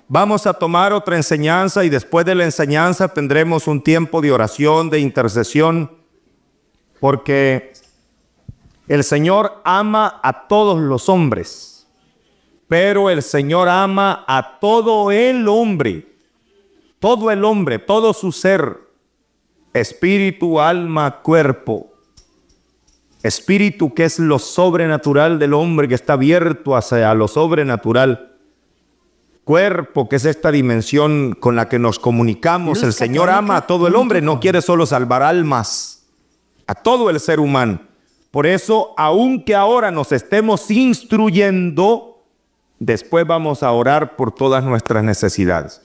Vamos a tomar otra enseñanza y después de la enseñanza tendremos un tiempo de oración, de intercesión, porque el Señor ama a todos los hombres, pero el Señor ama a todo el hombre, todo su ser, espíritu, alma, cuerpo. Espíritu, que es lo sobrenatural del hombre, que está abierto hacia lo sobrenatural. Cuerpo, que es esta dimensión con la que nos comunicamos. El Señor ama a todo el hombre, no quiere solo salvar almas, a todo el ser humano. Por eso, aunque ahora nos estemos instruyendo, después vamos a orar por todas nuestras necesidades.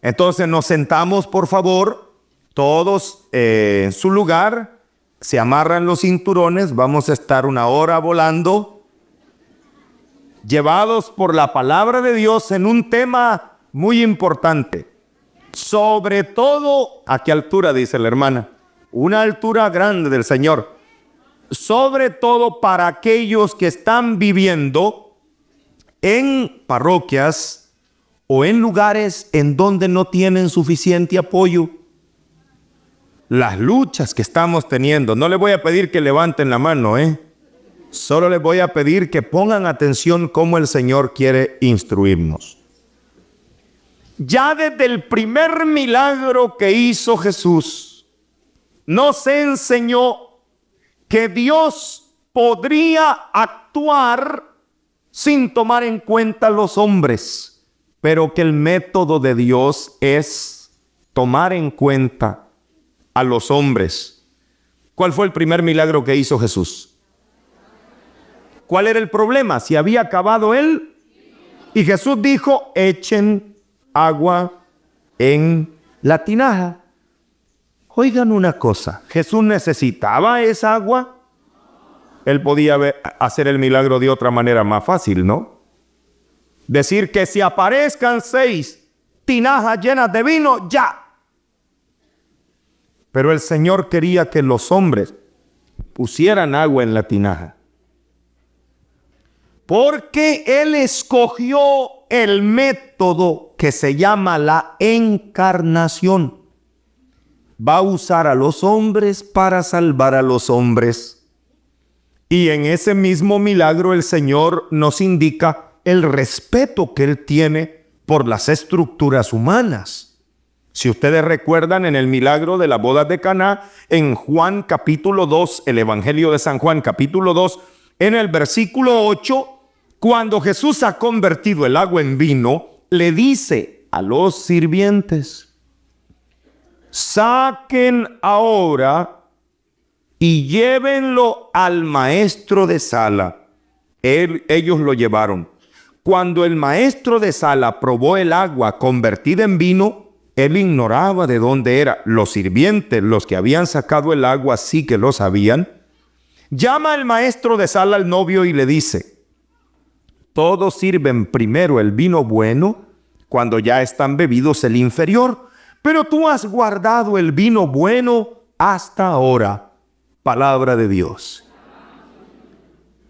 Entonces nos sentamos, por favor, todos en su lugar, se amarran los cinturones, vamos a estar una hora volando, llevados por la palabra de Dios en un tema muy importante. Sobre todo, ¿a qué altura? Dice la hermana. Una altura grande del Señor. Sobre todo para aquellos que están viviendo en parroquias o en lugares en donde no tienen suficiente apoyo. Las luchas que estamos teniendo, no les voy a pedir que levanten la mano, Solo les voy a pedir que pongan atención cómo el Señor quiere instruirnos. Ya desde el primer milagro que hizo Jesús, nos enseñó que Dios podría actuar sin tomar en cuenta a los hombres, pero que el método de Dios es tomar en cuenta a los hombres. ¿Cuál fue el primer milagro que hizo Jesús? ¿Cuál era el problema? Si había acabado él. Y Jesús dijo, echen agua en la tinaja. Oigan una cosa, ¿Jesús necesitaba esa agua? Él podía hacer el milagro de otra manera más fácil, ¿no? Decir que si aparezcan 6 tinajas llenas de vino, ya. Pero el Señor quería que los hombres pusieran agua en la tinaja. Porque Él escogió el método que se llama la encarnación. Va a usar a los hombres para salvar a los hombres. Y en ese mismo milagro el Señor nos indica el respeto que Él tiene por las estructuras humanas. Si ustedes recuerdan en el milagro de la boda de Caná, en Juan capítulo 2, el Evangelio de San Juan capítulo 2, en el versículo 8, cuando Jesús ha convertido el agua en vino, le dice a los sirvientes, saquen ahora y llévenlo al maestro de sala. Ellos lo llevaron. Cuando el maestro de sala probó el agua convertida en vino, él ignoraba de dónde era. Los sirvientes, los que habían sacado el agua, sí que lo sabían. Llama al maestro de sala al novio y le dice, todos sirven primero el vino bueno, cuando ya están bebidos el inferior, pero tú has guardado el vino bueno hasta ahora. Palabra de Dios.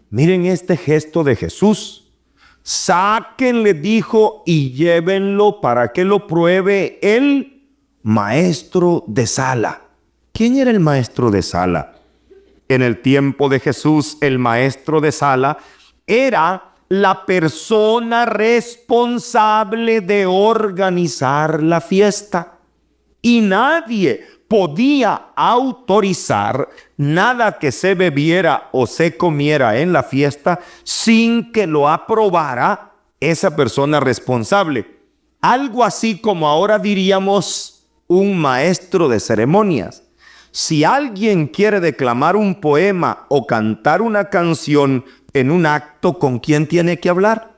Miren este gesto de Jesús. Sáquenle, dijo, y llévenlo para que lo pruebe el maestro de sala. ¿Quién era el maestro de sala? En el tiempo de Jesús, el maestro de sala era la persona responsable de organizar la fiesta. Y nadie podía autorizar nada que se bebiera o se comiera en la fiesta sin que lo aprobara esa persona responsable. Algo así como ahora diríamos un maestro de ceremonias. Si alguien quiere declamar un poema o cantar una canción en un acto, ¿con quién tiene que hablar?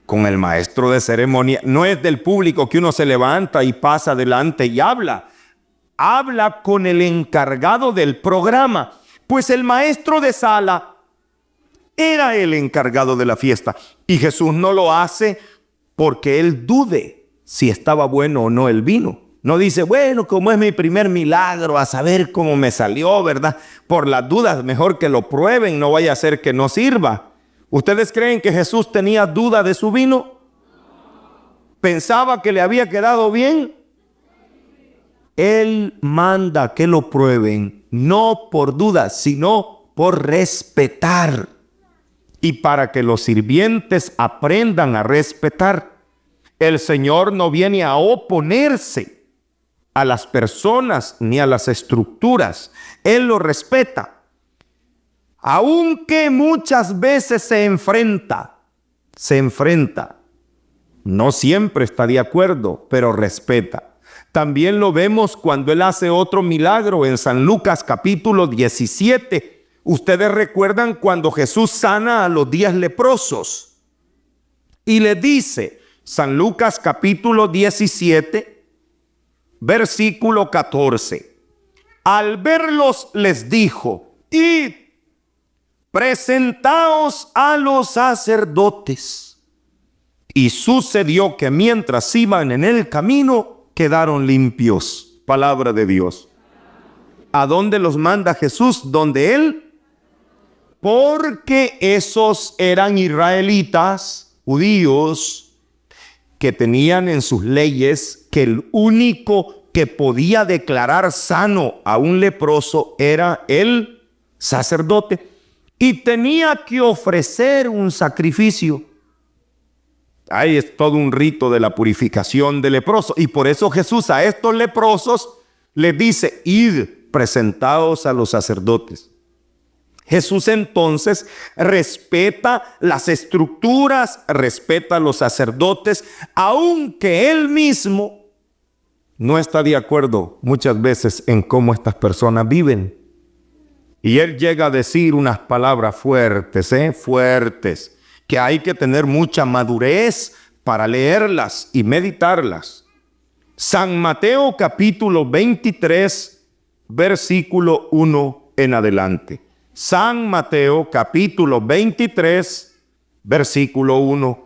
Con el maestro de ceremonia. No es del público que uno se levanta y pasa adelante y habla. Habla con el encargado del programa. Pues el maestro de sala era el encargado de la fiesta. Y Jesús no lo hace porque él dude si estaba bueno o no el vino. No dice, bueno, como es mi primer milagro, a saber cómo me salió, ¿verdad? Por las dudas, mejor que lo prueben, no vaya a ser que no sirva. ¿Ustedes creen que Jesús tenía duda de su vino? pensaba que le había quedado bien. Él manda que lo prueben, no por duda, sino por respetar. Y para que los sirvientes aprendan a respetar. El Señor no viene a oponerse a las personas ni a las estructuras. Él lo respeta. Aunque muchas veces se enfrenta. No siempre está de acuerdo, pero respeta. También lo vemos cuando Él hace otro milagro en San Lucas capítulo 17. Ustedes recuerdan cuando Jesús sana a los 10 leprosos. Y le dice, San Lucas capítulo 17, versículo 14. Al verlos les dijo, id, presentaos a los sacerdotes. Y sucedió que mientras iban en el camino, quedaron limpios. Palabra de Dios. ¿A dónde los manda Jesús? ¿Dónde Él? Porque esos eran israelitas, judíos, que tenían en sus leyes que el único que podía declarar sano a un leproso era el sacerdote. Y tenía que ofrecer un sacrificio. Ahí es todo un rito de la purificación del leproso. Y por eso Jesús a estos leprosos les dice, id, presentaos a los sacerdotes. Jesús entonces respeta las estructuras, respeta a los sacerdotes, aunque Él mismo no está de acuerdo muchas veces en cómo estas personas viven. Y Él llega a decir unas palabras fuertes, fuertes, que hay que tener mucha madurez para leerlas y meditarlas. San Mateo capítulo 23, versículo 1 en adelante. San Mateo capítulo 23, versículo 1.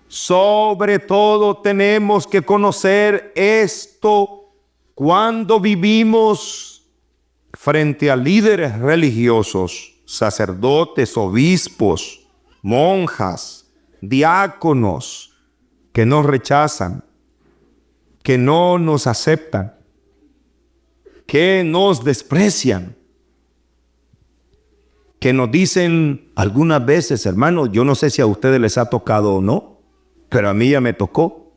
Sobre todo tenemos que conocer esto cuando vivimos frente a líderes religiosos, sacerdotes, obispos, monjas, diáconos, que nos rechazan, que no nos aceptan, que nos desprecian, que nos dicen algunas veces, hermanos, yo no sé si a ustedes les ha tocado o no, pero a mí ya me tocó.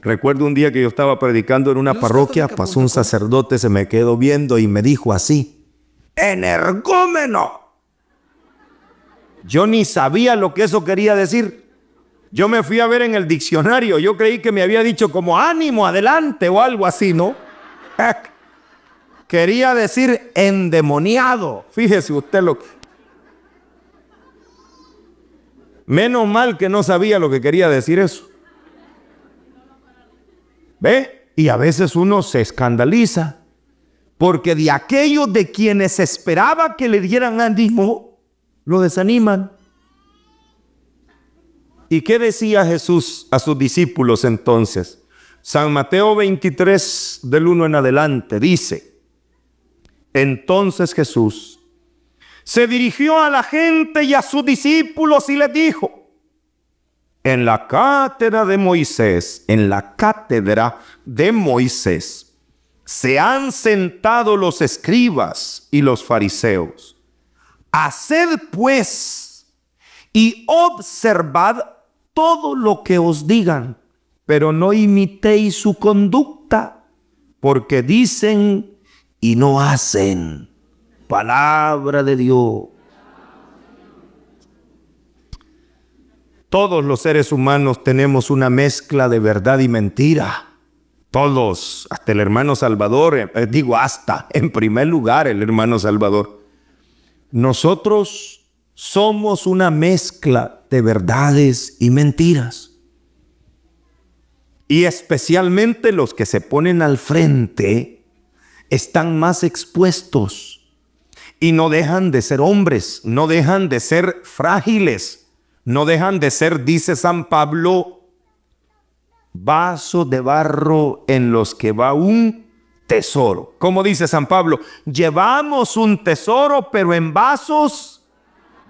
Recuerdo un día que yo estaba predicando en una parroquia, pasó un sacerdote, se me quedó viendo y me dijo así, ¡energúmeno! Yo ni sabía lo que eso quería decir. Yo me fui a ver en el diccionario, yo creí que me había dicho como ánimo, adelante o algo así, ¿no? Quería decir endemoniado. Fíjese usted lo que... Menos mal que no sabía lo que quería decir eso. ¿Ve? Y a veces uno se escandaliza porque de aquellos de quienes esperaba que le dieran ánimo, lo desaniman. ¿Y qué decía Jesús a sus discípulos entonces? San Mateo 23, del 1 en adelante, dice, entonces Jesús se dirigió a la gente y a sus discípulos y les dijo, en la cátedra de Moisés, se han sentado los escribas y los fariseos. Haced pues y observad todo lo que os digan, pero no imitéis su conducta, porque dicen y no hacen. Palabra de Dios. Todos los seres humanos tenemos una mezcla de verdad y mentira. Todos, hasta el hermano Salvador, en primer lugar el hermano Salvador. Nosotros somos una mezcla de verdades y mentiras. Y especialmente los que se ponen al frente están más expuestos. Y no dejan de ser hombres, no dejan de ser frágiles, no dejan de ser, dice San Pablo, vasos de barro en los que va un tesoro. Como dice San Pablo, llevamos un tesoro, pero en vasos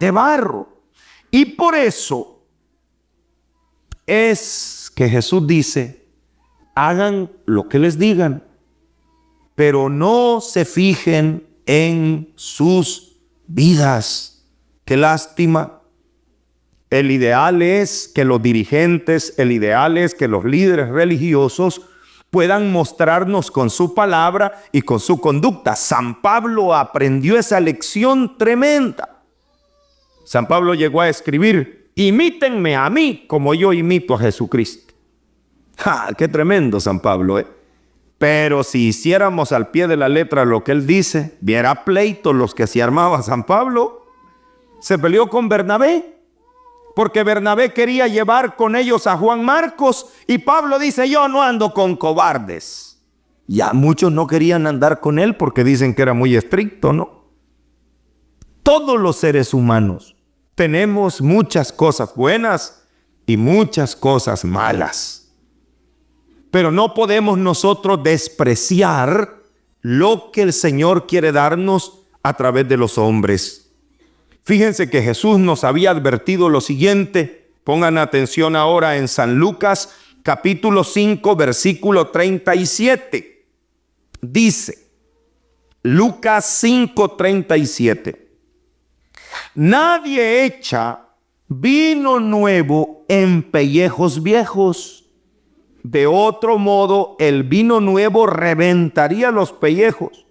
de barro. Y por eso es que Jesús dice, hagan lo que les digan, pero no se fijen en sus vidas. Qué lástima. El ideal es que los dirigentes, el ideal es que los líderes religiosos puedan mostrarnos con su palabra y con su conducta. San Pablo aprendió esa lección tremenda. San Pablo llegó a escribir, imítenme a mí como yo imito a Jesucristo. ¡Ja! ¡Qué tremendo San Pablo! Pero si hiciéramos al pie de la letra lo que él dice, viera pleitos los que se armaba San Pablo. Se peleó con Bernabé, porque Bernabé quería llevar con ellos a Juan Marcos, y Pablo dice, yo no ando con cobardes. Ya muchos no querían andar con él porque dicen que era muy estricto, ¿no? Todos los seres humanos tenemos muchas cosas buenas y muchas cosas malas. Pero no podemos nosotros despreciar lo que el Señor quiere darnos a través de los hombres. Fíjense que Jesús nos había advertido lo siguiente. Pongan atención ahora en San Lucas, capítulo 5, versículo 37. Dice, Lucas 5, 37. Nadie echa vino nuevo en pellejos viejos. De otro modo, el vino nuevo reventaría los pellejos,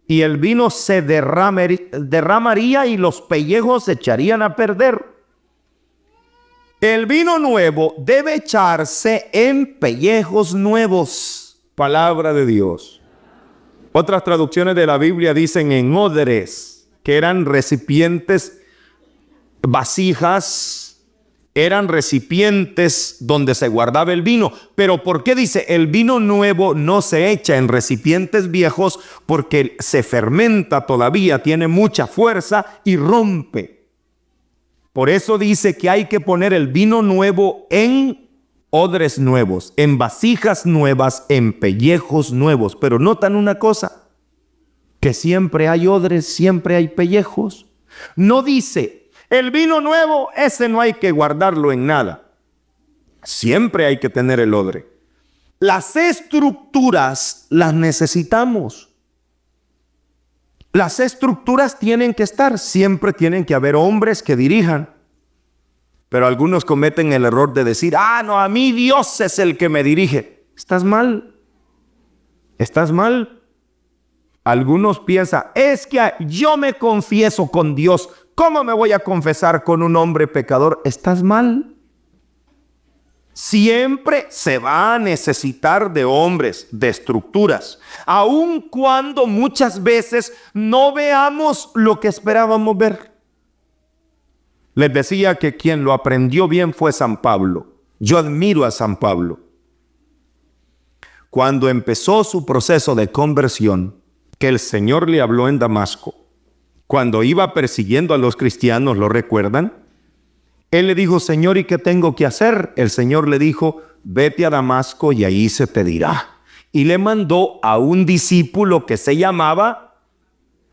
y el vino se derramaría y los pellejos se echarían a perder. El vino nuevo debe echarse en pellejos nuevos. Palabra de Dios. Otras traducciones de la Biblia dicen en odres, que eran recipientes, vasijas, eran recipientes donde se guardaba el vino. Pero ¿por qué dice el vino nuevo no se echa en recipientes viejos? Porque se fermenta todavía, tiene mucha fuerza y rompe. Por eso dice que hay que poner el vino nuevo en odres nuevos, en vasijas nuevas, en pellejos nuevos. Pero notan una cosa, que siempre hay odres, siempre hay pellejos. No dice, el vino nuevo, ese no hay que guardarlo en nada. Siempre hay que tener el odre. Las estructuras las necesitamos. Las estructuras tienen que estar, siempre tienen que haber hombres que dirijan. Pero algunos cometen el error de decir, no, a mí Dios es el que me dirige. Estás mal. Estás mal. Algunos piensan, es que yo me confieso con Dios. ¿Cómo me voy a confesar con un hombre pecador? Estás mal. Siempre se va a necesitar de hombres, de estructuras, aun cuando muchas veces no veamos lo que esperábamos ver. Les decía que quien lo aprendió bien fue San Pablo. Yo admiro a San Pablo. Cuando empezó su proceso de conversión, que el Señor le habló en Damasco, cuando iba persiguiendo a los cristianos, ¿lo recuerdan? Él le dijo, Señor, ¿y qué tengo que hacer? El Señor le dijo, vete a Damasco y ahí se te dirá. Y le mandó a un discípulo que se llamaba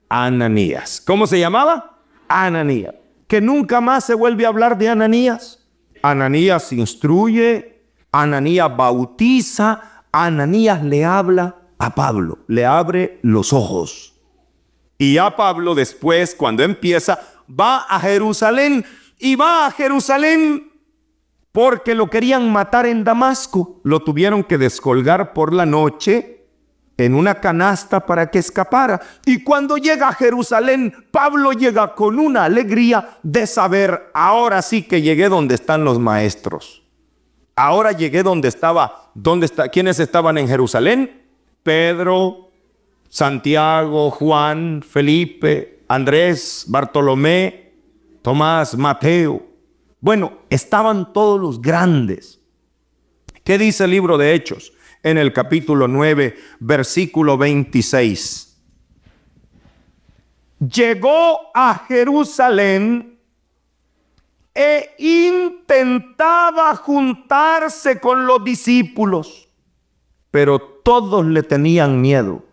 Ananías. ¿Cómo se llamaba? Ananías. Que nunca más se vuelve a hablar de Ananías. Ananías instruye, Ananías bautiza, Ananías le habla a Pablo, le abre los ojos. Y ya Pablo después, cuando empieza, va a Jerusalén. Y va a Jerusalén porque lo querían matar en Damasco. Lo tuvieron que descolgar por la noche en una canasta para que escapara. Y cuando llega a Jerusalén, Pablo llega con una alegría de saber, ahora sí que llegué donde están los maestros. Ahora llegué ¿quiénes estaban en Jerusalén? Pedro, Santiago, Juan, Felipe, Andrés, Bartolomé, Tomás, Mateo. Bueno, estaban todos los grandes. ¿Qué dice el libro de Hechos? En el capítulo 9, versículo 26. Llegó a Jerusalén e intentaba juntarse con los discípulos, pero todos le tenían miedo.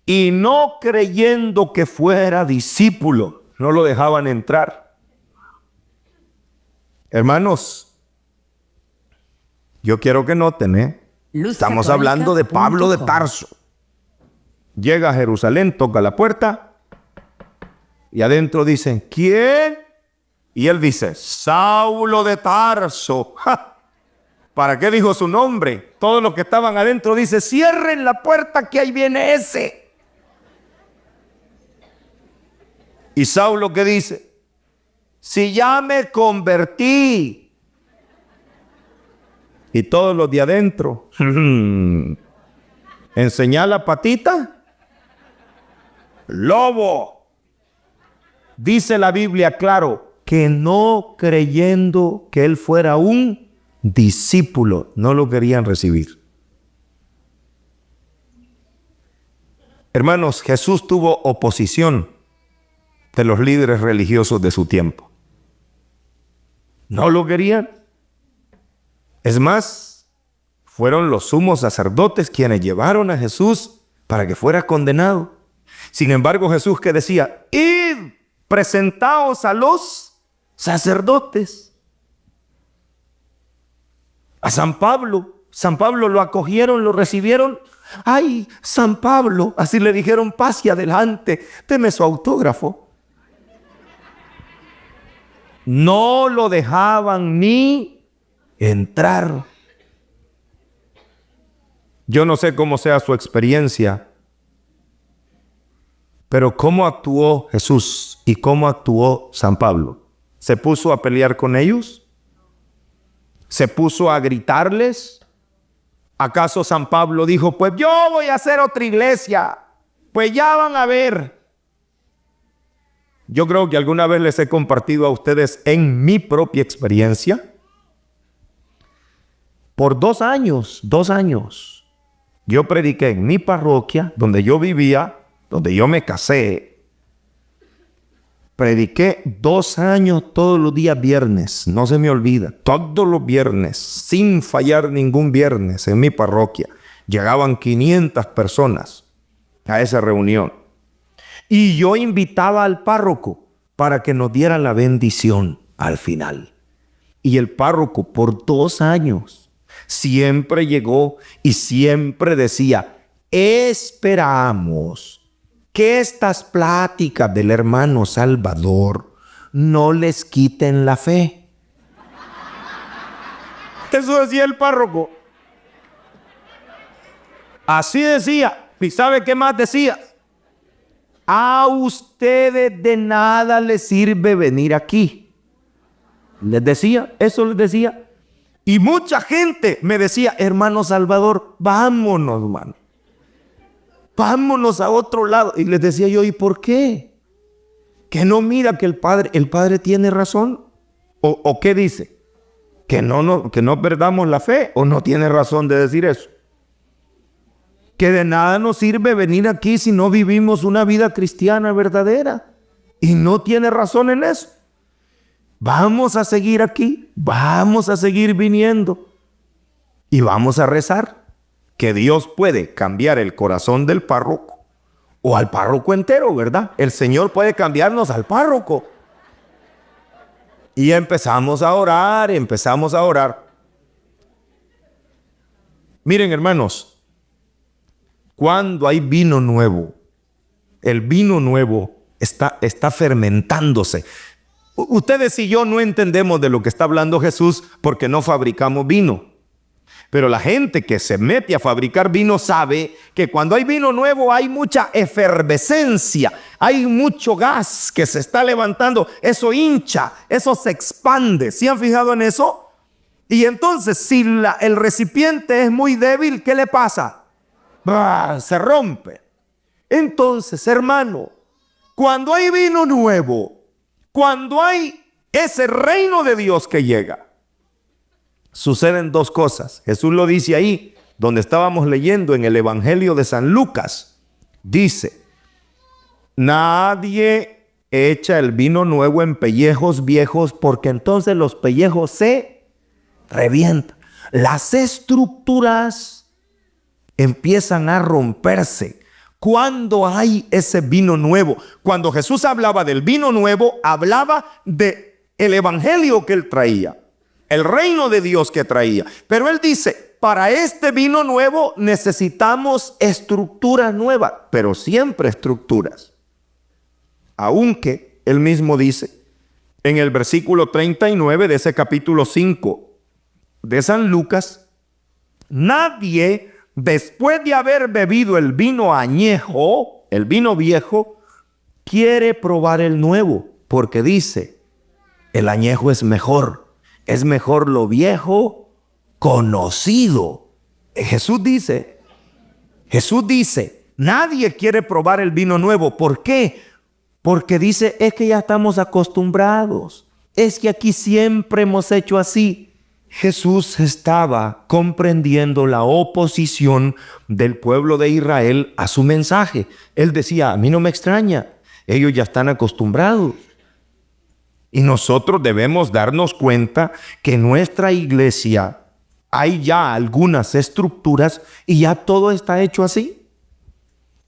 Y no creyendo que fuera discípulo, no lo dejaban entrar. Hermanos, Yo quiero que noten, estamos hablando de Pablo de Tarso. Llega a Jerusalén, toca la puerta y adentro dicen, ¿quién? Y él dice, Saulo de Tarso. ¡Ja! ¿Para qué dijo su nombre? Todos los que estaban adentro dicen, cierren la puerta que ahí viene ese. Y Saulo, ¿qué dice? Si ya me convertí. Y todos los de adentro, enseñar la patita, lobo. Dice la Biblia, claro, que no creyendo que él fuera un discípulo, no lo querían recibir. Hermanos, Jesús tuvo oposición de los líderes religiosos de su tiempo. No lo querían. Es más, fueron los sumos sacerdotes quienes llevaron a Jesús para que fuera condenado. Sin embargo, Jesús que decía, id, presentaos a los sacerdotes. A San Pablo lo acogieron, lo recibieron. Ay, San Pablo, así le dijeron, pase adelante, deme su autógrafo. No lo dejaban ni entrar. Yo no sé cómo sea su experiencia, pero cómo actuó Jesús y cómo actuó San Pablo. ¿Se puso a pelear con ellos? ¿Se puso a gritarles? ¿Acaso San Pablo dijo, pues yo voy a hacer otra iglesia? Pues ya van a ver. Yo creo que alguna vez les he compartido a ustedes en mi propia experiencia. Por 2 años, yo prediqué en mi parroquia, donde yo vivía, donde yo me casé. Prediqué 2 años todos los días viernes, no se me olvida, todos los viernes, sin fallar ningún viernes en mi parroquia. Llegaban 500 personas a esa reunión. Y yo invitaba al párroco para que nos diera la bendición al final. Y el párroco por 2 años siempre llegó y siempre decía, esperamos que estas pláticas del hermano Salvador no les quiten la fe. Eso decía el párroco. Así decía. ¿Y sabe qué más decía? A ustedes de nada les sirve venir aquí. Les decía, eso les decía. Y mucha gente me decía, hermano Salvador, vámonos, hermano. Vámonos a otro lado. Y les decía yo, ¿y por qué? ¿Que no mira que el padre tiene razón? ¿O qué dice? ¿Que no perdamos la fe? ¿O no tiene razón de decir eso? Que de nada nos sirve venir aquí si no vivimos una vida cristiana verdadera. Y no tiene razón en eso. Vamos a seguir aquí, vamos a seguir viniendo y vamos a rezar que Dios puede cambiar el corazón del párroco o al párroco entero, ¿verdad? El Señor puede cambiarnos al párroco. Y empezamos a orar. Miren, hermanos, cuando hay vino nuevo, el vino nuevo está fermentándose. Ustedes y yo no entendemos de lo que está hablando Jesús porque no fabricamos vino. Pero la gente que se mete a fabricar vino sabe que cuando hay vino nuevo hay mucha efervescencia, hay mucho gas que se está levantando, eso hincha, eso se expande. ¿Sí han fijado en eso? Y entonces si el recipiente es muy débil, ¿qué le pasa? Se rompe. Entonces, hermano, cuando hay vino nuevo, cuando hay ese reino de Dios que llega, suceden 2 cosas. Jesús lo dice ahí, donde estábamos leyendo en el Evangelio de San Lucas. Dice, nadie echa el vino nuevo en pellejos viejos porque entonces los pellejos se revientan. Las estructuras empiezan a romperse. Cuando hay ese vino nuevo, cuando Jesús hablaba del vino nuevo, hablaba del evangelio que él traía. el reino de Dios que traía. Pero él dice, para este vino nuevo necesitamos estructuras nuevas, pero siempre estructuras. Aunque él mismo dice en el versículo 39 de ese capítulo 5 de San Lucas, nadie después de haber bebido el vino añejo, el vino viejo, quiere probar el nuevo, porque dice, el añejo es mejor lo viejo conocido. Jesús dice, nadie quiere probar el vino nuevo. ¿Por qué? Porque dice, es que ya estamos acostumbrados. Es que aquí siempre hemos hecho así. Jesús estaba comprendiendo la oposición del pueblo de Israel a su mensaje. Él decía, a mí no me extraña, ellos ya están acostumbrados. Y nosotros debemos darnos cuenta que en nuestra iglesia hay ya algunas estructuras y ya todo está hecho así.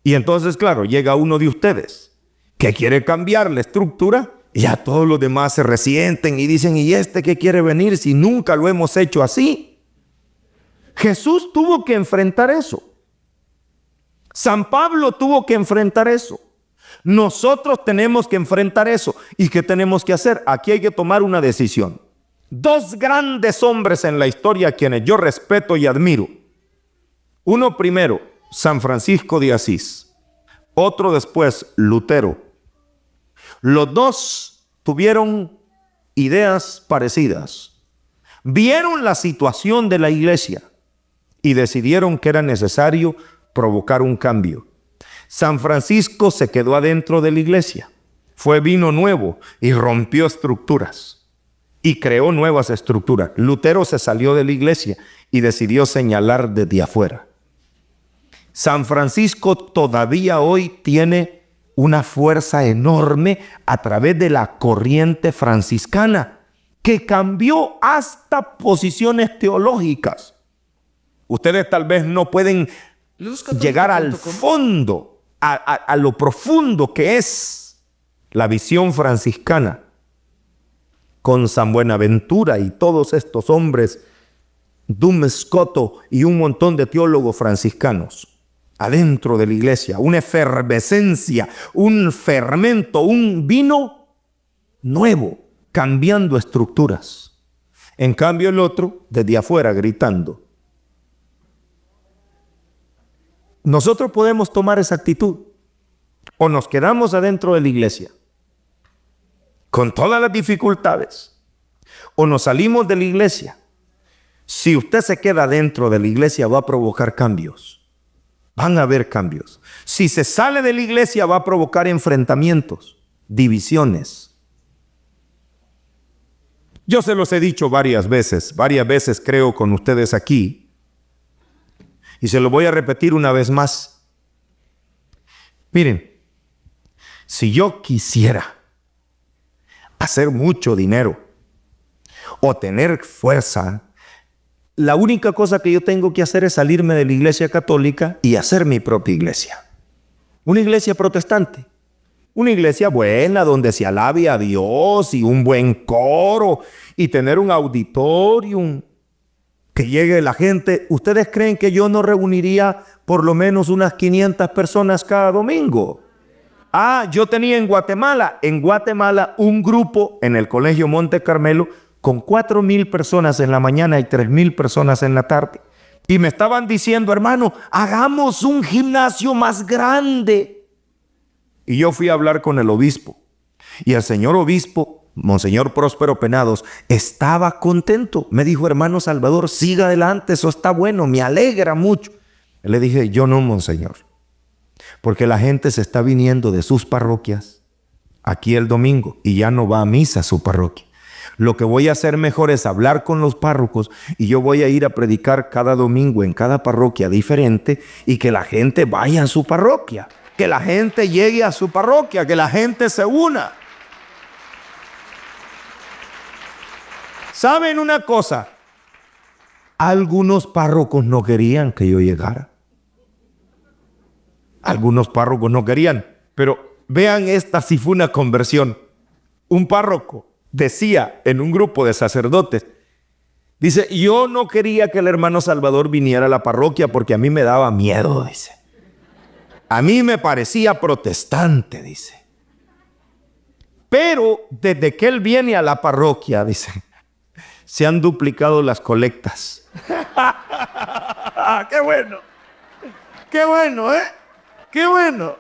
Y entonces, claro, llega uno de ustedes que quiere cambiar la estructura y ya todos los demás se resienten y dicen, ¿y este qué quiere venir si nunca lo hemos hecho así? Jesús tuvo que enfrentar eso. San Pablo tuvo que enfrentar eso. Nosotros tenemos que enfrentar eso. ¿Y qué tenemos que hacer? Aquí hay que tomar una decisión. Dos grandes hombres en la historia a quienes yo respeto y admiro. Uno primero, San Francisco de Asís. Otro después, Lutero. Los dos tuvieron ideas parecidas. Vieron la situación de la iglesia y decidieron que era necesario provocar un cambio. San Francisco se quedó adentro de la iglesia. Fue vino nuevo y rompió estructuras y creó nuevas estructuras. Lutero se salió de la iglesia y decidió señalar desde afuera. San Francisco todavía hoy tiene una fuerza enorme a través de la corriente franciscana que cambió hasta posiciones teológicas. Ustedes tal vez no pueden llegar al fondo, a lo profundo que es la visión franciscana con San Buenaventura y todos estos hombres, Duns Scoto y un montón de teólogos franciscanos adentro de la iglesia, una efervescencia, un fermento, un vino nuevo, cambiando estructuras. En cambio el otro, desde afuera, gritando. Nosotros podemos tomar esa actitud o nos quedamos adentro de la iglesia con todas las dificultades o nos salimos de la iglesia. Si usted se queda dentro de la iglesia va a provocar cambios. Van a haber cambios. Si se sale de la iglesia va a provocar enfrentamientos, divisiones. Yo se los he dicho varias veces creo con ustedes aquí. Y se lo voy a repetir una vez más. Miren, si yo quisiera hacer mucho dinero o tener fuerza, la única cosa que yo tengo que hacer es salirme de la iglesia católica y hacer mi propia iglesia. Una iglesia protestante. Una iglesia buena donde se alabe a Dios y un buen coro y tener un auditorium. Que llegue la gente. ¿Ustedes creen que yo no reuniría por lo menos unas 500 personas cada domingo? Yo tenía en Guatemala un grupo en el Colegio Monte Carmelo con 4,000 personas en la mañana y 3,000 personas en la tarde. Y me estaban diciendo, hermano, hagamos un gimnasio más grande. Y yo fui a hablar con el obispo. Y el señor obispo, Monseñor Próspero Penados, estaba contento. Me dijo, hermano Salvador, siga adelante, eso está bueno, me alegra mucho. Le dije, yo no, monseñor, porque la gente se está viniendo de sus parroquias aquí el domingo y ya no va a misa a su parroquia. Lo que voy a hacer mejor es hablar con los párrocos y yo voy a ir a predicar cada domingo en cada parroquia diferente y que la gente vaya a su parroquia, que la gente llegue a su parroquia, que la gente se una. ¿Saben una cosa? Algunos párrocos no querían que yo llegara. Algunos párrocos no querían. Pero vean, esta sí fue una conversión. Un párroco decía en un grupo de sacerdotes, Dice, yo no quería que el hermano Salvador viniera a la parroquia porque a mí me daba miedo, dice. A mí me parecía protestante, dice. Pero desde que él viene a la parroquia, dice, se han duplicado las colectas. ¡Qué bueno! ¡Qué bueno, eh! ¡Qué bueno!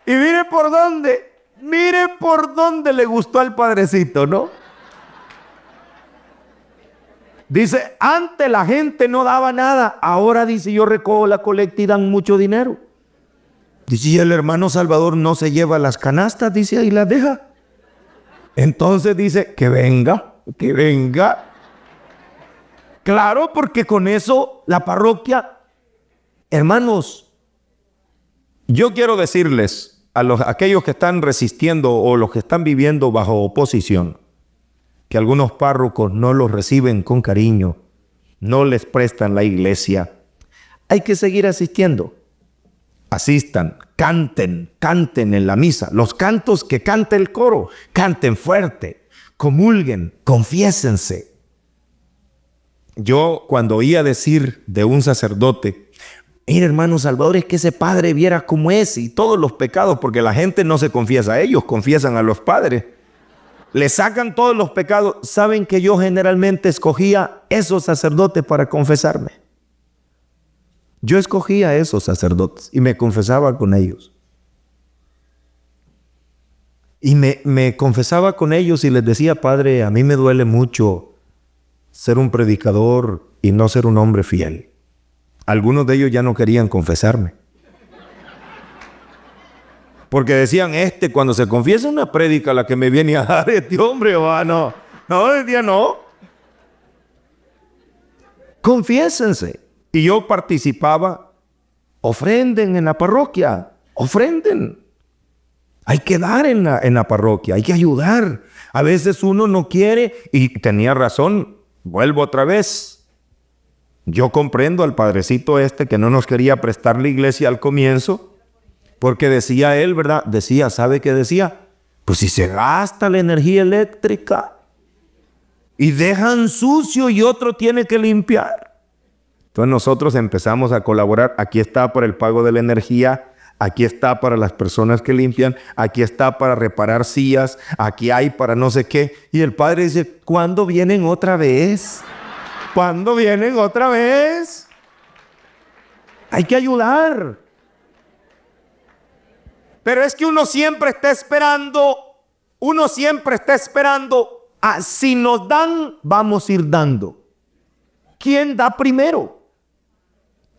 Y mire por dónde le gustó al padrecito, ¿no? Dice, antes la gente no daba nada, ahora dice, yo recojo la colecta y dan mucho dinero. Dice, y el hermano Salvador no se lleva las canastas, dice, y las deja. Entonces dice, que venga. Claro, porque con eso la parroquia, hermanos, yo quiero decirles a aquellos que están resistiendo o los que están viviendo bajo oposición, que algunos párrocos no los reciben con cariño, no les prestan la iglesia. Hay que seguir asistiendo. Asistan, canten en la misa. Los cantos que canta el coro, canten fuerte, comulguen, confiésense. Yo cuando oía decir de un sacerdote, mira hermano Salvador, es que ese padre viera cómo es y todos los pecados, porque la gente no se confiesa a ellos, confiesan a los padres. Le sacan todos los pecados. ¿Saben que yo generalmente escogía esos sacerdotes para confesarme? Yo escogía a esos sacerdotes y me confesaba con ellos. Y me confesaba con ellos y les decía, Padre, a mí me duele mucho ser un predicador y no ser un hombre fiel. Algunos de ellos ya no querían confesarme. Porque decían, cuando se confiesa una prédica la que me viene a dar este hombre, no, decía no. Confiésense. Y yo participaba, ofrenden en la parroquia, ofrenden. Hay que dar en la parroquia, hay que ayudar. A veces uno no quiere, y tenía razón, vuelvo otra vez. Yo comprendo al padrecito que no nos quería prestar la iglesia al comienzo, porque decía él, ¿verdad? ¿Sabe qué decía? Pues si se gasta la energía eléctrica y dejan sucio y otro tiene que limpiar. Entonces nosotros empezamos a colaborar. Aquí está para el pago de la energía, aquí está para las personas que limpian, aquí está para reparar sillas, aquí hay para no sé qué. Y el padre dice, ¿cuándo vienen otra vez? ¿Cuándo vienen otra vez? Hay que ayudar. Pero es que uno siempre está esperando, si nos dan, vamos a ir dando. ¿Quién da primero?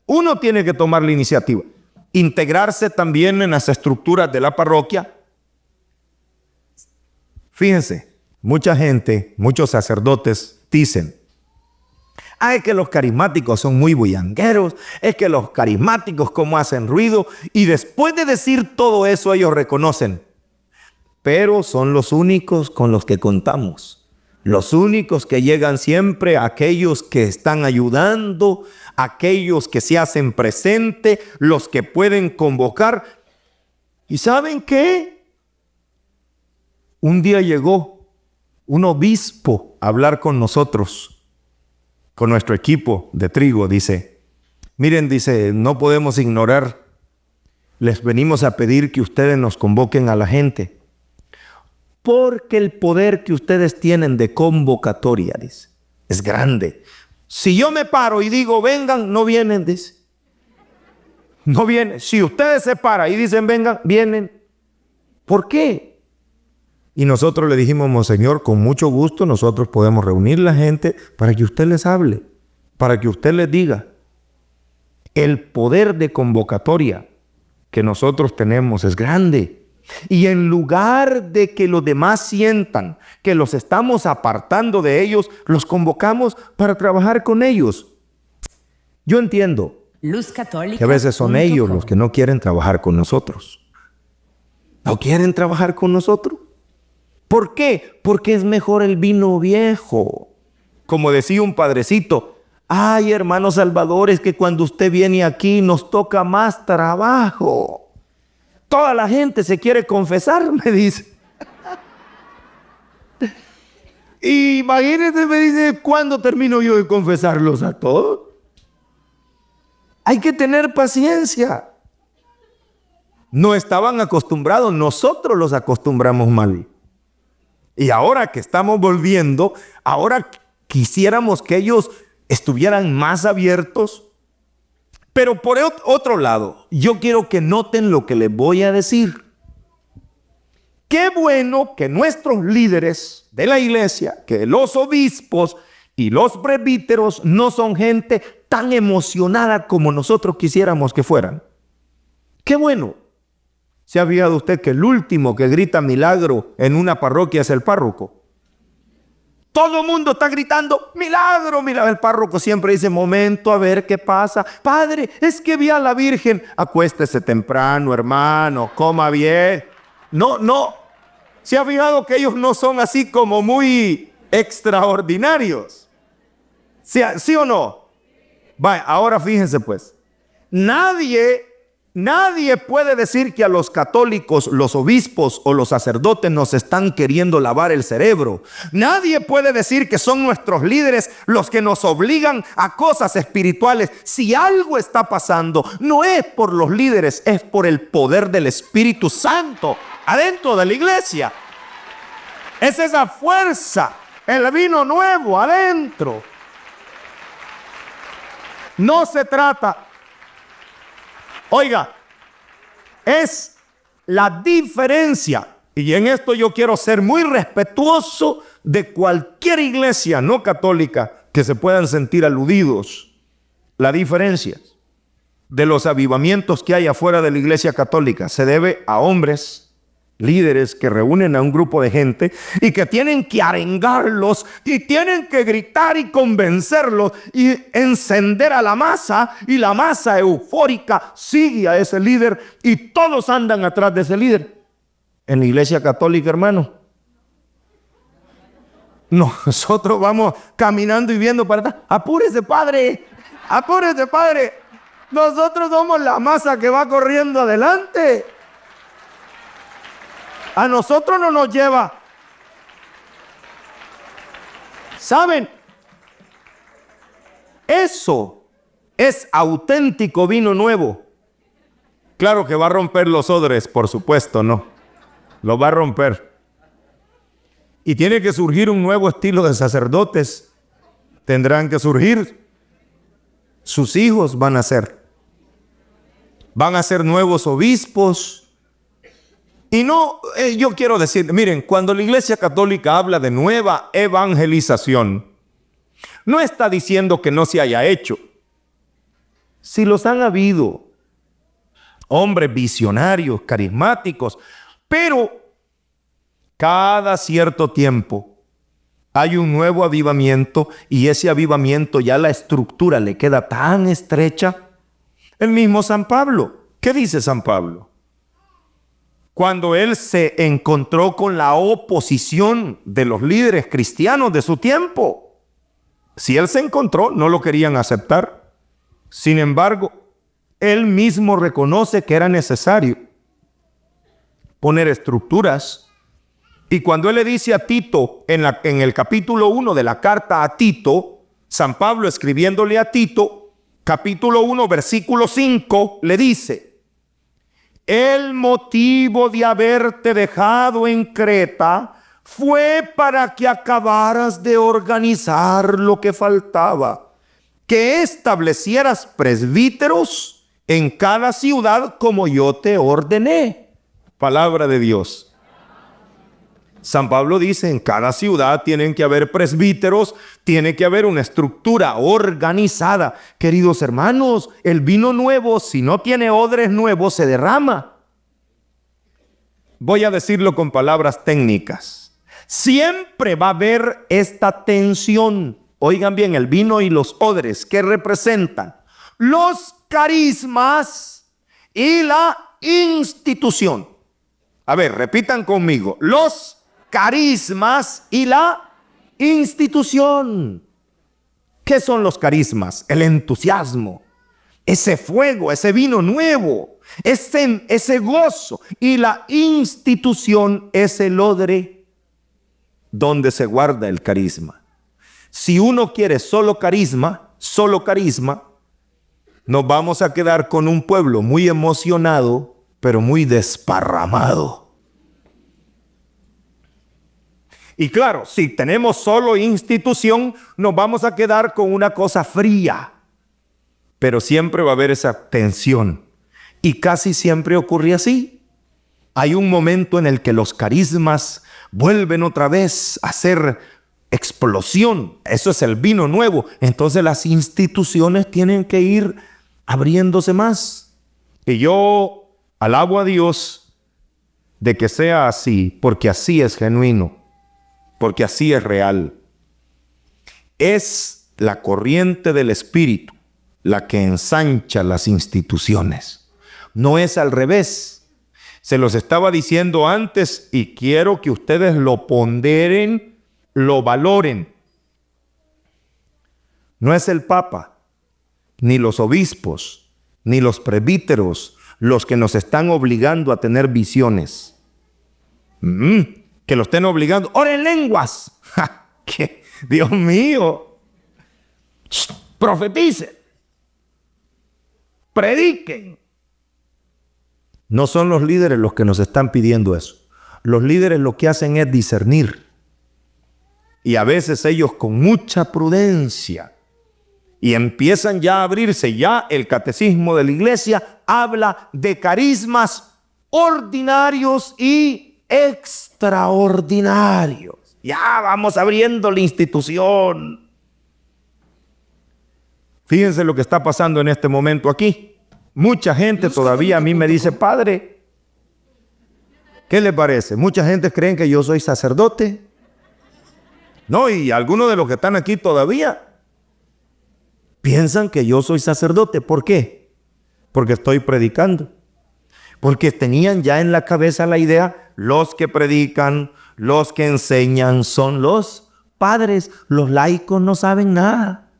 Uno tiene que tomar la iniciativa. Integrarse también en las estructuras de la parroquia. Fíjense, mucha gente, muchos sacerdotes dicen, es que los carismáticos son muy bullangueros, es que los carismáticos cómo hacen ruido, y después de decir todo eso ellos reconocen, pero son los únicos con los que contamos, los únicos que llegan siempre, aquellos que están ayudando, aquellos que se hacen presente, los que pueden convocar. ¿Y saben qué? Un día llegó un obispo a hablar con nosotros, con nuestro equipo de trigo, dice, miren, dice, no podemos ignorar, les venimos a pedir que ustedes nos convoquen a la gente, porque el poder que ustedes tienen de convocatoria, dice, es grande. Si yo me paro y digo, vengan, no vienen, dice. No vienen. Si ustedes se paran y dicen, vengan, vienen. ¿Por qué? Y nosotros le dijimos, Monseñor, con mucho gusto nosotros podemos reunir la gente para que usted les hable, para que usted les diga. El poder de convocatoria que nosotros tenemos es grande. Y en lugar de que los demás sientan que los estamos apartando de ellos, los convocamos para trabajar con ellos. Yo entiendo que a veces son ellos los que no quieren trabajar con nosotros. ¿No quieren trabajar con nosotros? ¿Por qué? Porque es mejor el vino viejo. Como decía un padrecito, ay, hermano Salvador, es que cuando usted viene aquí nos toca más trabajo. Toda la gente se quiere confesar, me dice. Y imagínense, me dice, ¿cuándo termino yo de confesarlos a todos? Hay que tener paciencia. No estaban acostumbrados, nosotros los acostumbramos mal. Y ahora que estamos volviendo, ahora quisiéramos que ellos estuvieran más abiertos. Pero por otro lado, yo quiero que noten lo que les voy a decir. Qué bueno que nuestros líderes de la iglesia, que los obispos y los presbíteros no son gente tan emocionada como nosotros quisiéramos que fueran. Qué bueno. ¿Se ha fijado usted que el último que grita milagro en una parroquia es el párroco? Todo el mundo está gritando milagro, milagro. El párroco siempre dice, momento, a ver qué pasa. Padre, es que vi a la Virgen. Acuéstese temprano, hermano, coma bien. No. ¿Se ha fijado que ellos no son así como muy extraordinarios? ¿Sí o no? Vaya, ahora fíjense pues. Nadie puede decir que a los católicos, los obispos o los sacerdotes nos están queriendo lavar el cerebro. Nadie puede decir que son nuestros líderes los que nos obligan a cosas espirituales. Si algo está pasando, no es por los líderes, es por el poder del Espíritu Santo adentro de la iglesia. Es esa fuerza, el vino nuevo adentro. No se trata... Oiga, es la diferencia, y en esto yo quiero ser muy respetuoso de cualquier iglesia no católica que se puedan sentir aludidos. La diferencia de los avivamientos que hay afuera de la iglesia católica se debe a hombres, líderes que reúnen a un grupo de gente y que tienen que arengarlos y tienen que gritar y convencerlos y encender a la masa, y la masa eufórica sigue a ese líder y todos andan atrás de ese líder. En la iglesia católica, hermano, nosotros vamos caminando y viendo para atrás. Apúrese, padre, apúrese, padre. Nosotros somos la masa que va corriendo adelante. A nosotros no nos lleva. ¿Saben? Eso es auténtico vino nuevo. Claro que va a romper los odres, por supuesto, no. Lo va a romper. Y tiene que surgir un nuevo estilo de sacerdotes. Tendrán que surgir. Sus hijos van a ser. Van a ser nuevos obispos. Y no, yo quiero decir, miren, cuando la Iglesia Católica habla de nueva evangelización, no está diciendo que no se haya hecho. Si los han habido, hombres visionarios, carismáticos, pero cada cierto tiempo hay un nuevo avivamiento, y ese avivamiento ya la estructura le queda tan estrecha. El mismo San Pablo, ¿qué dice San Pablo? Cuando él se encontró con la oposición de los líderes cristianos de su tiempo. Si él se encontró, no lo querían aceptar. Sin embargo, él mismo reconoce que era necesario poner estructuras. Y cuando él le dice a Tito, en el capítulo 1 de la carta a Tito, San Pablo escribiéndole a Tito, capítulo 1, versículo 5, le dice: el motivo de haberte dejado en Creta fue para que acabaras de organizar lo que faltaba, que establecieras presbíteros en cada ciudad como yo te ordené. Palabra de Dios. San Pablo dice, en cada ciudad tienen que haber presbíteros, tiene que haber una estructura organizada. Queridos hermanos, el vino nuevo, si no tiene odres nuevos, se derrama. Voy a decirlo con palabras técnicas. Siempre va a haber esta tensión. Oigan bien, el vino y los odres, ¿qué representan? Los carismas y la institución. A ver, repitan conmigo. Los carismas y la institución. ¿Qué son los carismas? El entusiasmo, ese fuego, ese vino nuevo, ese gozo. Y la institución es el odre. donde se guarda el carisma. Si uno quiere solo carisma, nos vamos a quedar con un pueblo muy emocionado, pero muy desparramado. Y claro, si tenemos solo institución, nos vamos a quedar con una cosa fría. Pero siempre va a haber esa tensión. Y casi siempre ocurre así. Hay un momento en el que los carismas vuelven otra vez a ser explosión. Eso es el vino nuevo. Entonces las instituciones tienen que ir abriéndose más. Y yo alabo a Dios de que sea así, porque así es genuino, porque así es real. Es la corriente del Espíritu la que ensancha las instituciones. No es al revés. Se los estaba diciendo antes y quiero que ustedes lo ponderen, lo valoren. No es el Papa, ni los obispos, ni los presbíteros los que nos están obligando a tener visiones. Que lo estén obligando. ¡Oren lenguas! ¿Qué? Dios mío. Profeticen. Prediquen. No son los líderes los que nos están pidiendo eso. Los líderes lo que hacen es discernir. Y a veces ellos con mucha prudencia y empiezan ya a abrirse. Ya el catecismo de la iglesia habla de carismas ordinarios y extraordinarios. Ya vamos abriendo la institución. Fíjense lo que está pasando en este momento aquí. Mucha gente todavía a mí me dice, padre, ¿qué le parece? Mucha gente cree que yo soy sacerdote. No, y algunos de los que están aquí todavía piensan que yo soy sacerdote. ¿Por qué? Porque estoy predicando. Porque tenían ya en la cabeza la idea, los que predican, los que enseñan son los padres. Los laicos no saben nada.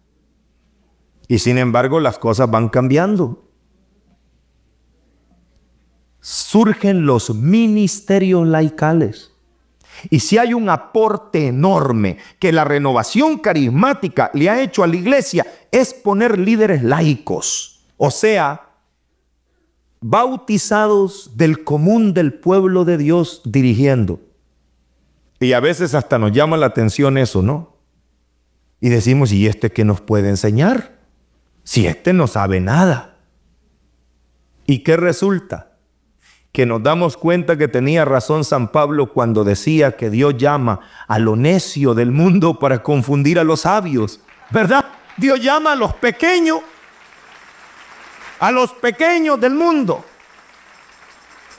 Y sin embargo las cosas van cambiando. Surgen los ministerios laicales. Y si hay un aporte enorme que la renovación carismática le ha hecho a la iglesia, es poner líderes laicos. O sea, bautizados del común del pueblo de Dios dirigiendo. Y a veces hasta nos llama la atención eso, ¿no? Y decimos, ¿y este qué nos puede enseñar? Si este no sabe nada. ¿Y qué resulta? Que nos damos cuenta que tenía razón San Pablo cuando decía que Dios llama a lo necio del mundo para confundir a los sabios. ¿Verdad? Dios llama a los pequeños del mundo.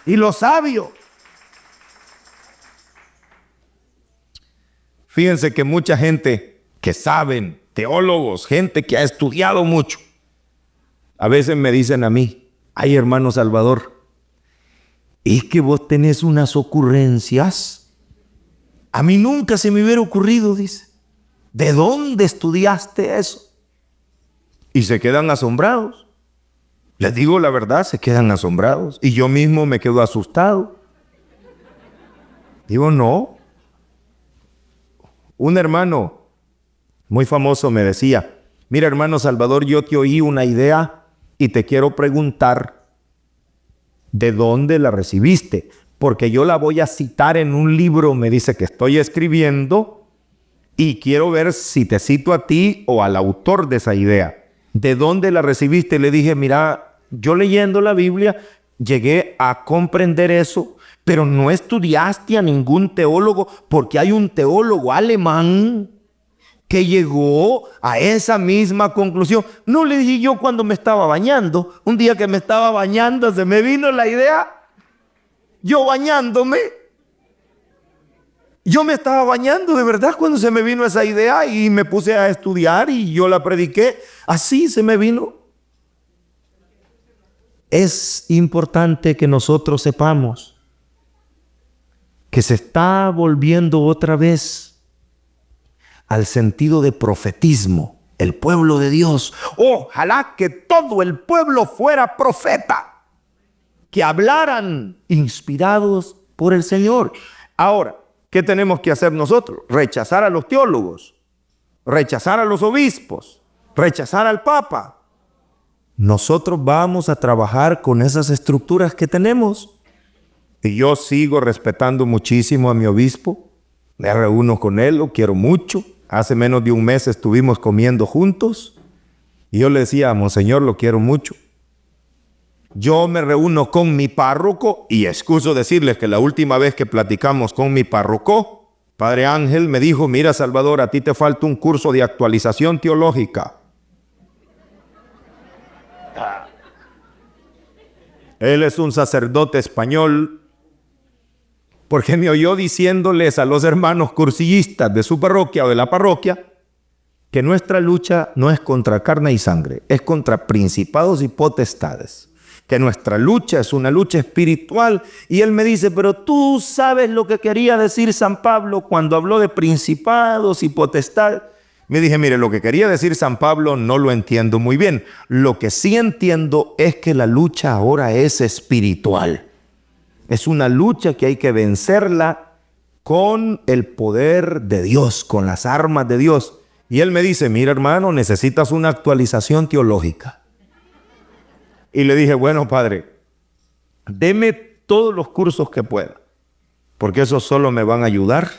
Y los sabios. Fíjense que mucha gente que saben, teólogos, gente que ha estudiado mucho, a veces me dicen a mí, ay hermano Salvador, es que vos tenés unas ocurrencias. A mí nunca se me hubiera ocurrido, dice. ¿De dónde estudiaste eso? Y se quedan asombrados. Les digo la verdad, se quedan asombrados. Y yo mismo me quedo asustado. Digo, no. Un hermano muy famoso me decía, mira hermano Salvador, yo te oí una idea y te quiero preguntar ¿de dónde la recibiste? Porque yo la voy a citar en un libro, me dice, que estoy escribiendo y quiero ver si te cito a ti o al autor de esa idea. ¿De dónde la recibiste? Le dije, mira, yo leyendo la Biblia llegué a comprender eso, pero no estudiaste a ningún teólogo, porque hay un teólogo alemán que llegó a esa misma conclusión. No, le dije yo cuando me estaba bañando. Un día que me estaba bañando se me vino la idea. Yo bañándome. Yo me estaba bañando de verdad cuando se me vino esa idea y me puse a estudiar y yo la prediqué. Así se me vino. Es importante que nosotros sepamos que se está volviendo otra vez al sentido de profetismo, el pueblo de Dios. Ojalá que todo el pueblo fuera profeta, que hablaran inspirados por el Señor. Ahora, ¿qué tenemos que hacer nosotros? Rechazar a los teólogos, rechazar a los obispos, rechazar al Papa. Nosotros vamos a trabajar con esas estructuras que tenemos. Y yo sigo respetando muchísimo a mi obispo. Me reúno con él, lo quiero mucho. Hace menos de un mes estuvimos comiendo juntos. Y yo le decía, Monseñor, lo quiero mucho. Yo me reúno con mi párroco y excuso decirles que la última vez que platicamos con mi párroco, Padre Ángel me dijo, mira Salvador, a ti te falta un curso de actualización teológica. Él es un sacerdote español porque me oyó diciéndoles a los hermanos cursillistas de su parroquia o de la parroquia que nuestra lucha no es contra carne y sangre, es contra principados y potestades. Que nuestra lucha es una lucha espiritual. Y él me dice, pero tú sabes lo que quería decir San Pablo cuando habló de principados y potestades. Me dije, mire, lo que quería decir San Pablo no lo entiendo muy bien. Lo que sí entiendo es que la lucha ahora es espiritual. Es una lucha que hay que vencerla con el poder de Dios, con las armas de Dios. Y él me dice, mira hermano, necesitas una actualización teológica. Y le dije, bueno, padre, deme todos los cursos que pueda, porque esos solo me van a ayudar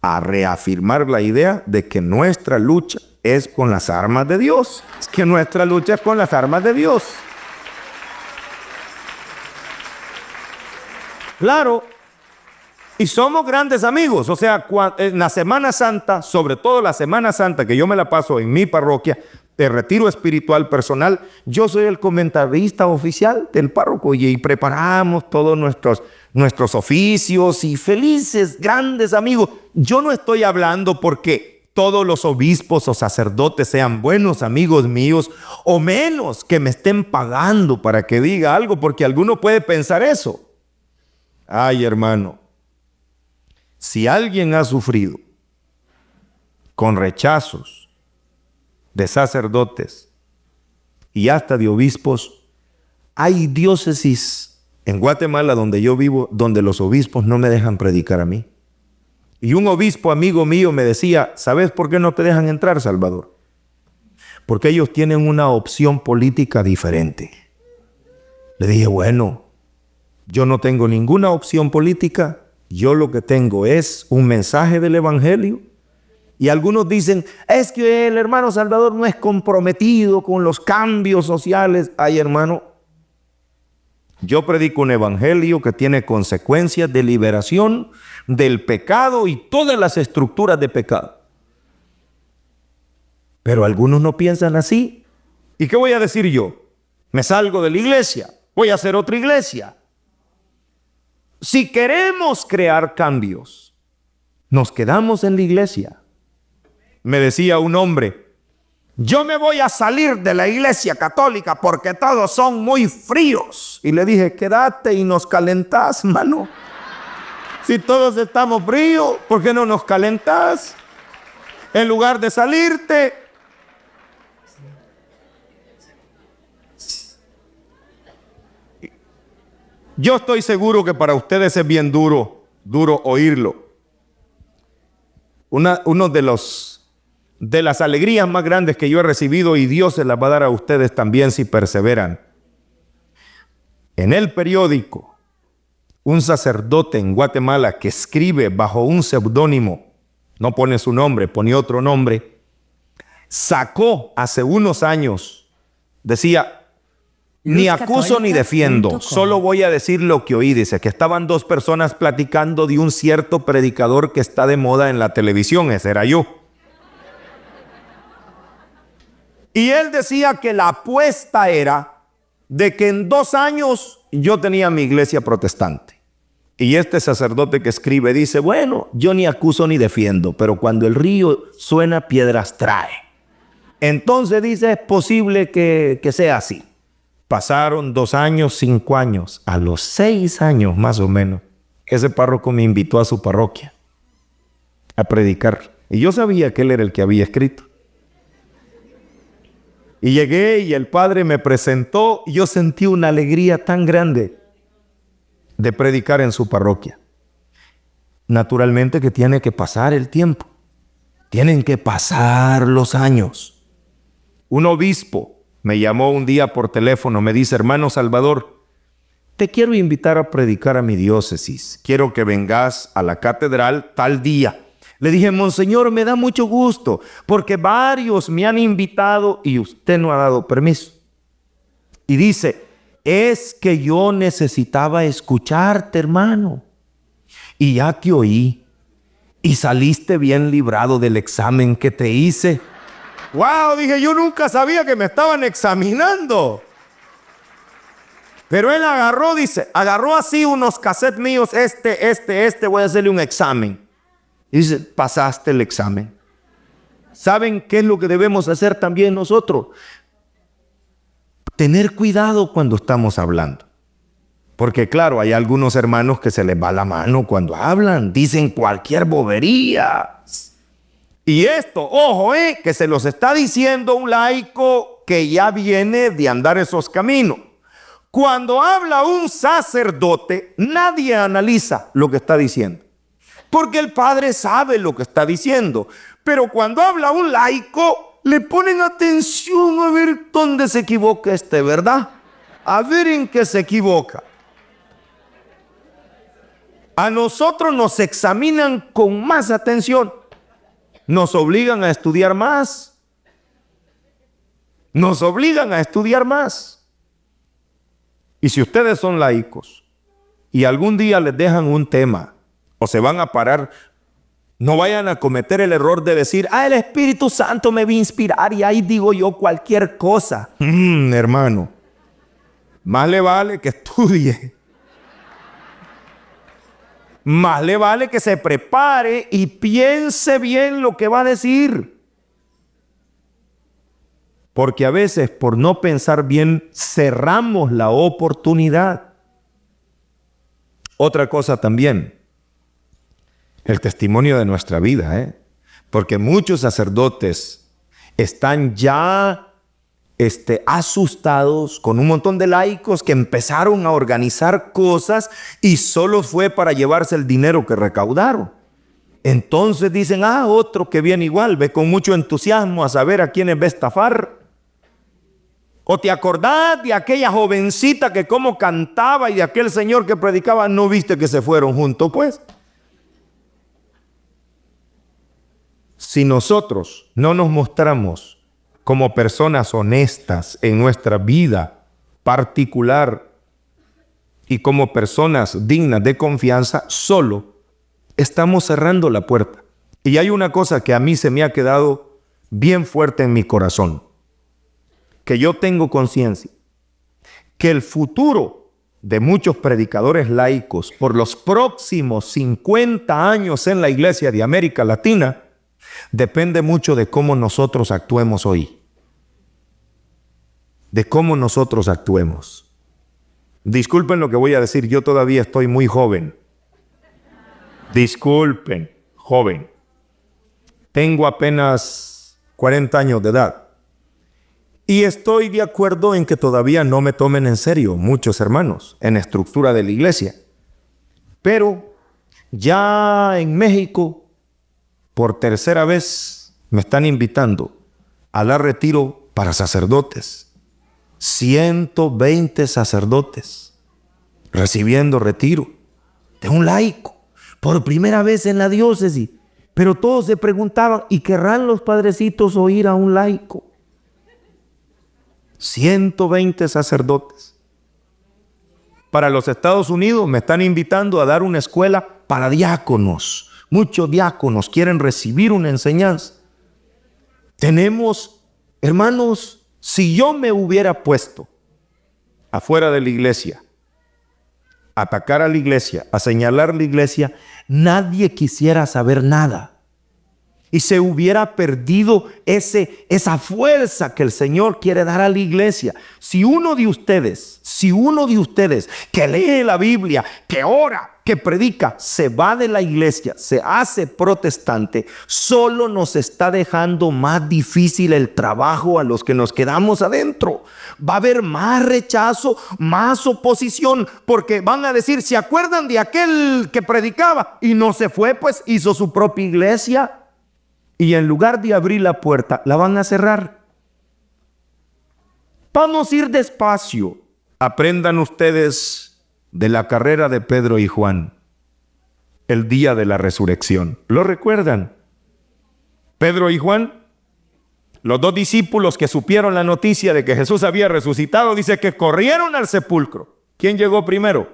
a reafirmar la idea de que nuestra lucha es con las armas de Dios. Es que nuestra lucha es con las armas de Dios. Claro, y somos grandes amigos. O sea, en la Semana Santa, sobre todo la Semana Santa, que yo me la paso en mi parroquia, de retiro espiritual personal, yo soy el comentarista oficial del párroco y preparamos todos nuestros oficios y felices, grandes amigos. Yo no estoy hablando porque todos los obispos o sacerdotes sean buenos amigos míos o menos que me estén pagando para que diga algo, porque alguno puede pensar eso. Ay, hermano, si alguien ha sufrido con rechazos de sacerdotes y hasta de obispos, hay diócesis en Guatemala donde yo vivo, donde los obispos no me dejan predicar a mí. Y un obispo amigo mío me decía, ¿sabes por qué no te dejan entrar, Salvador? Porque ellos tienen una opción política diferente. Le dije, bueno, yo no tengo ninguna opción política, yo lo que tengo es un mensaje del Evangelio. Y algunos dicen, es que el hermano Salvador no es comprometido con los cambios sociales. Ay, hermano, yo predico un evangelio que tiene consecuencias de liberación del pecado y todas las estructuras de pecado. Pero algunos no piensan así. ¿Y qué voy a decir yo? Me salgo de la iglesia, voy a hacer otra iglesia. Si queremos crear cambios, nos quedamos en la iglesia. Me decía un hombre, yo me voy a salir de la iglesia católica porque todos son muy fríos. Y le dije, quédate y nos calentás, mano. Si todos estamos fríos, ¿por qué no nos calentás? En lugar de salirte. Yo estoy seguro que para ustedes es bien duro oírlo. Uno de las alegrías más grandes que yo he recibido, y Dios se las va a dar a ustedes también si perseveran. En el periódico, un sacerdote en Guatemala que escribe bajo un seudónimo, no pone su nombre, pone otro nombre, sacó hace unos años, decía, ni acuso ni defiendo, solo voy a decir lo que oí. Dice que estaban dos personas platicando de un cierto predicador que está de moda en la televisión, ese era yo. Y él decía que la apuesta era de que en 2 años yo tenía mi iglesia protestante. Y este sacerdote que escribe dice, bueno, yo ni acuso ni defiendo, pero cuando el río suena, piedras trae. Entonces dice, es posible que sea así. Pasaron 2 años, 5 años. A los 6 años más o menos, ese párroco me invitó a su parroquia a predicar. Y yo sabía que él era el que había escrito. Y llegué y el padre me presentó y yo sentí una alegría tan grande de predicar en su parroquia. naturalmente que tiene que pasar el tiempo. Tienen que pasar los años. Un obispo me llamó un día por teléfono, me dice: hermano Salvador, te quiero invitar a predicar a mi diócesis. Quiero que vengas a la catedral tal día. Le dije: monseñor, me da mucho gusto, porque varios me han invitado y usted no ha dado permiso. Y dice: es que yo necesitaba escucharte, hermano. Y ya te oí, y saliste bien librado del examen que te hice. ¡Wow! Dije, yo nunca sabía que me estaban examinando. Pero él agarró, dice, agarró así unos cassettes míos, voy a hacerle un examen. Y dice: pasaste el examen. ¿Saben qué es lo que debemos hacer también nosotros? Tener cuidado cuando estamos hablando. Porque claro, hay algunos hermanos que se les va la mano cuando hablan, dicen cualquier bobería. Y esto, ojo, que se los está diciendo un laico que ya viene de andar esos caminos. Cuando habla un sacerdote, nadie analiza lo que está diciendo, porque el padre sabe lo que está diciendo. Pero cuando habla un laico, le ponen atención a ver dónde se equivoca ¿verdad? A ver en qué se equivoca. A nosotros nos examinan con más atención. Nos obligan a estudiar más. Nos obligan a estudiar más. Y si ustedes son laicos y algún día les dejan un tema o se van a parar, no vayan a cometer el error de decir: el Espíritu Santo me va a inspirar y ahí digo yo cualquier cosa. Hermano, más le vale que estudie. Más le vale que se prepare y piense bien lo que va a decir. Porque a veces, por no pensar bien, cerramos la oportunidad. Otra cosa también, el testimonio de nuestra vida, porque muchos sacerdotes están ya asustados con un montón de laicos que empezaron a organizar cosas y solo fue para llevarse el dinero que recaudaron. Entonces dicen: otro que viene igual, ve con mucho entusiasmo a saber a quiénes va a estafar. ¿O te acordás de aquella jovencita que cómo cantaba y de aquel señor que predicaba? ¿No viste que se fueron juntos, pues? Si nosotros no nos mostramos como personas honestas en nuestra vida particular y como personas dignas de confianza, solo estamos cerrando la puerta. Y hay una cosa que a mí se me ha quedado bien fuerte en mi corazón, que yo tengo conciencia, que el futuro de muchos predicadores laicos por los próximos 50 años en la Iglesia de América Latina depende mucho de cómo nosotros actuemos hoy. De cómo nosotros actuemos. Disculpen lo que voy a decir, yo todavía estoy muy joven. Disculpen, joven. Tengo apenas 40 años de edad. Y estoy de acuerdo en que todavía no me tomen en serio muchos hermanos en la estructura de la iglesia. Pero ya en México, por tercera vez, me están invitando a dar retiro para sacerdotes. 120 sacerdotes recibiendo retiro de un laico por primera vez en la diócesis. Pero todos se preguntaban: ¿y querrán los padrecitos oír a un laico? 120 sacerdotes. Para los Estados Unidos me están invitando a dar una escuela para diáconos. Muchos diáconos quieren recibir una enseñanza. Tenemos, hermanos, si yo me hubiera puesto afuera de la iglesia, a atacar a la iglesia, a señalar la iglesia, nadie quisiera saber nada. Y se hubiera perdido esa fuerza que el Señor quiere dar a la iglesia. Si uno de ustedes que lee la Biblia, que ora, que predica se va de la iglesia, se hace protestante, solo nos está dejando más difícil el trabajo a los que nos quedamos adentro. Va a haber más rechazo, más oposición, porque van a decir, ¿se acuerdan de aquel que predicaba y no se fue? Pues hizo su propia iglesia y en lugar de abrir la puerta, la van a cerrar. Vamos a ir despacio. Aprendan ustedes de la carrera de Pedro y Juan, el día de la resurrección. ¿Lo recuerdan? Pedro y Juan, los dos discípulos que supieron la noticia de que Jesús había resucitado, dice que corrieron al sepulcro. ¿Quién llegó primero?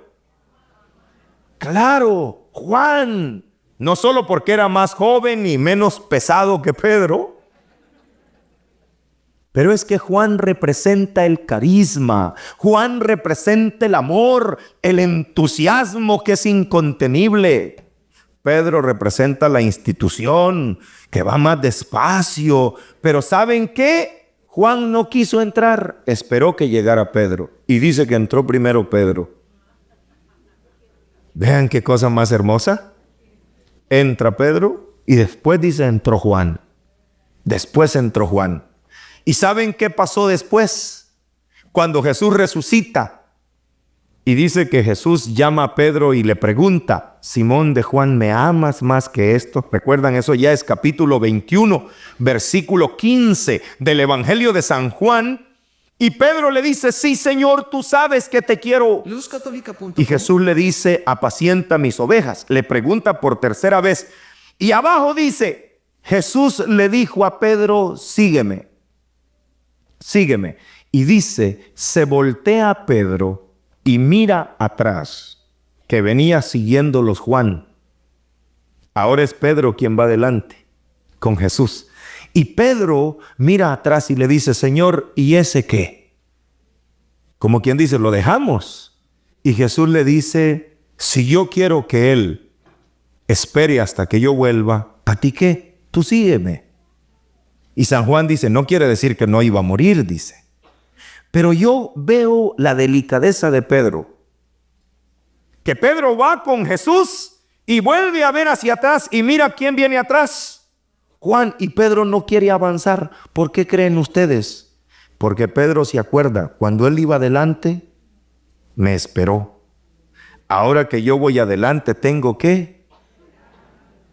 Claro, Juan. No solo porque era más joven y menos pesado que Pedro, pero es que Juan representa el carisma, Juan representa el amor, el entusiasmo que es incontenible. Pedro representa la institución que va más despacio, pero ¿saben qué? Juan no quiso entrar, esperó que llegara Pedro y dice que entró primero Pedro. Vean qué cosa más hermosa. Entra Pedro y después dice entró Juan. Después entró Juan. ¿Y saben qué pasó después? Cuando Jesús resucita y dice que Jesús llama a Pedro y le pregunta, Simón de Juan, ¿me amas más que esto? ¿Recuerdan? Eso ya es capítulo 21, versículo 15 del Evangelio de San Juan. Y Pedro le dice, sí, Señor, tú sabes que te quiero. Y Jesús le dice, apacienta mis ovejas. Le pregunta por tercera vez. Y abajo dice, Jesús le dijo a Pedro, sígueme. Sígueme. Y dice, se voltea a Pedro y mira atrás, que venía siguiéndolos Juan. Ahora es Pedro quien va adelante con Jesús. Y Pedro mira atrás y le dice, Señor, ¿y ese qué? Como quien dice, lo dejamos. Y Jesús le dice, si yo quiero que él espere hasta que yo vuelva, ¿a ti qué? Tú sígueme. Y San Juan dice, no quiere decir que no iba a morir, dice. Pero yo veo la delicadeza de Pedro. Que Pedro va con Jesús y vuelve a ver hacia atrás y mira quién viene atrás. Juan, y Pedro no quiere avanzar. ¿Por qué creen ustedes? Porque Pedro se acuerda, cuando él iba adelante, me esperó. Ahora que yo voy adelante, ¿tengo qué?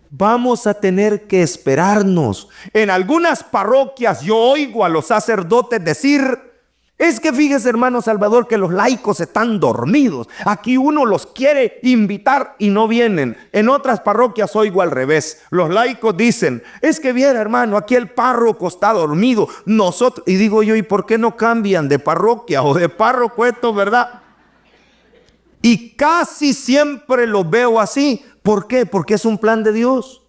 Vamos a tener que esperarnos. En algunas parroquias yo oigo a los sacerdotes decir, es que fíjese, hermano Salvador, que los laicos están dormidos. Aquí uno los quiere invitar y no vienen. En otras parroquias oigo al revés. Los laicos dicen, es que viera, hermano, aquí el párroco está dormido. Nosotros, y digo yo, ¿y por qué no cambian de parroquia o de párroco esto, verdad? Y casi siempre los veo así. ¿Por qué? Porque es un plan de Dios.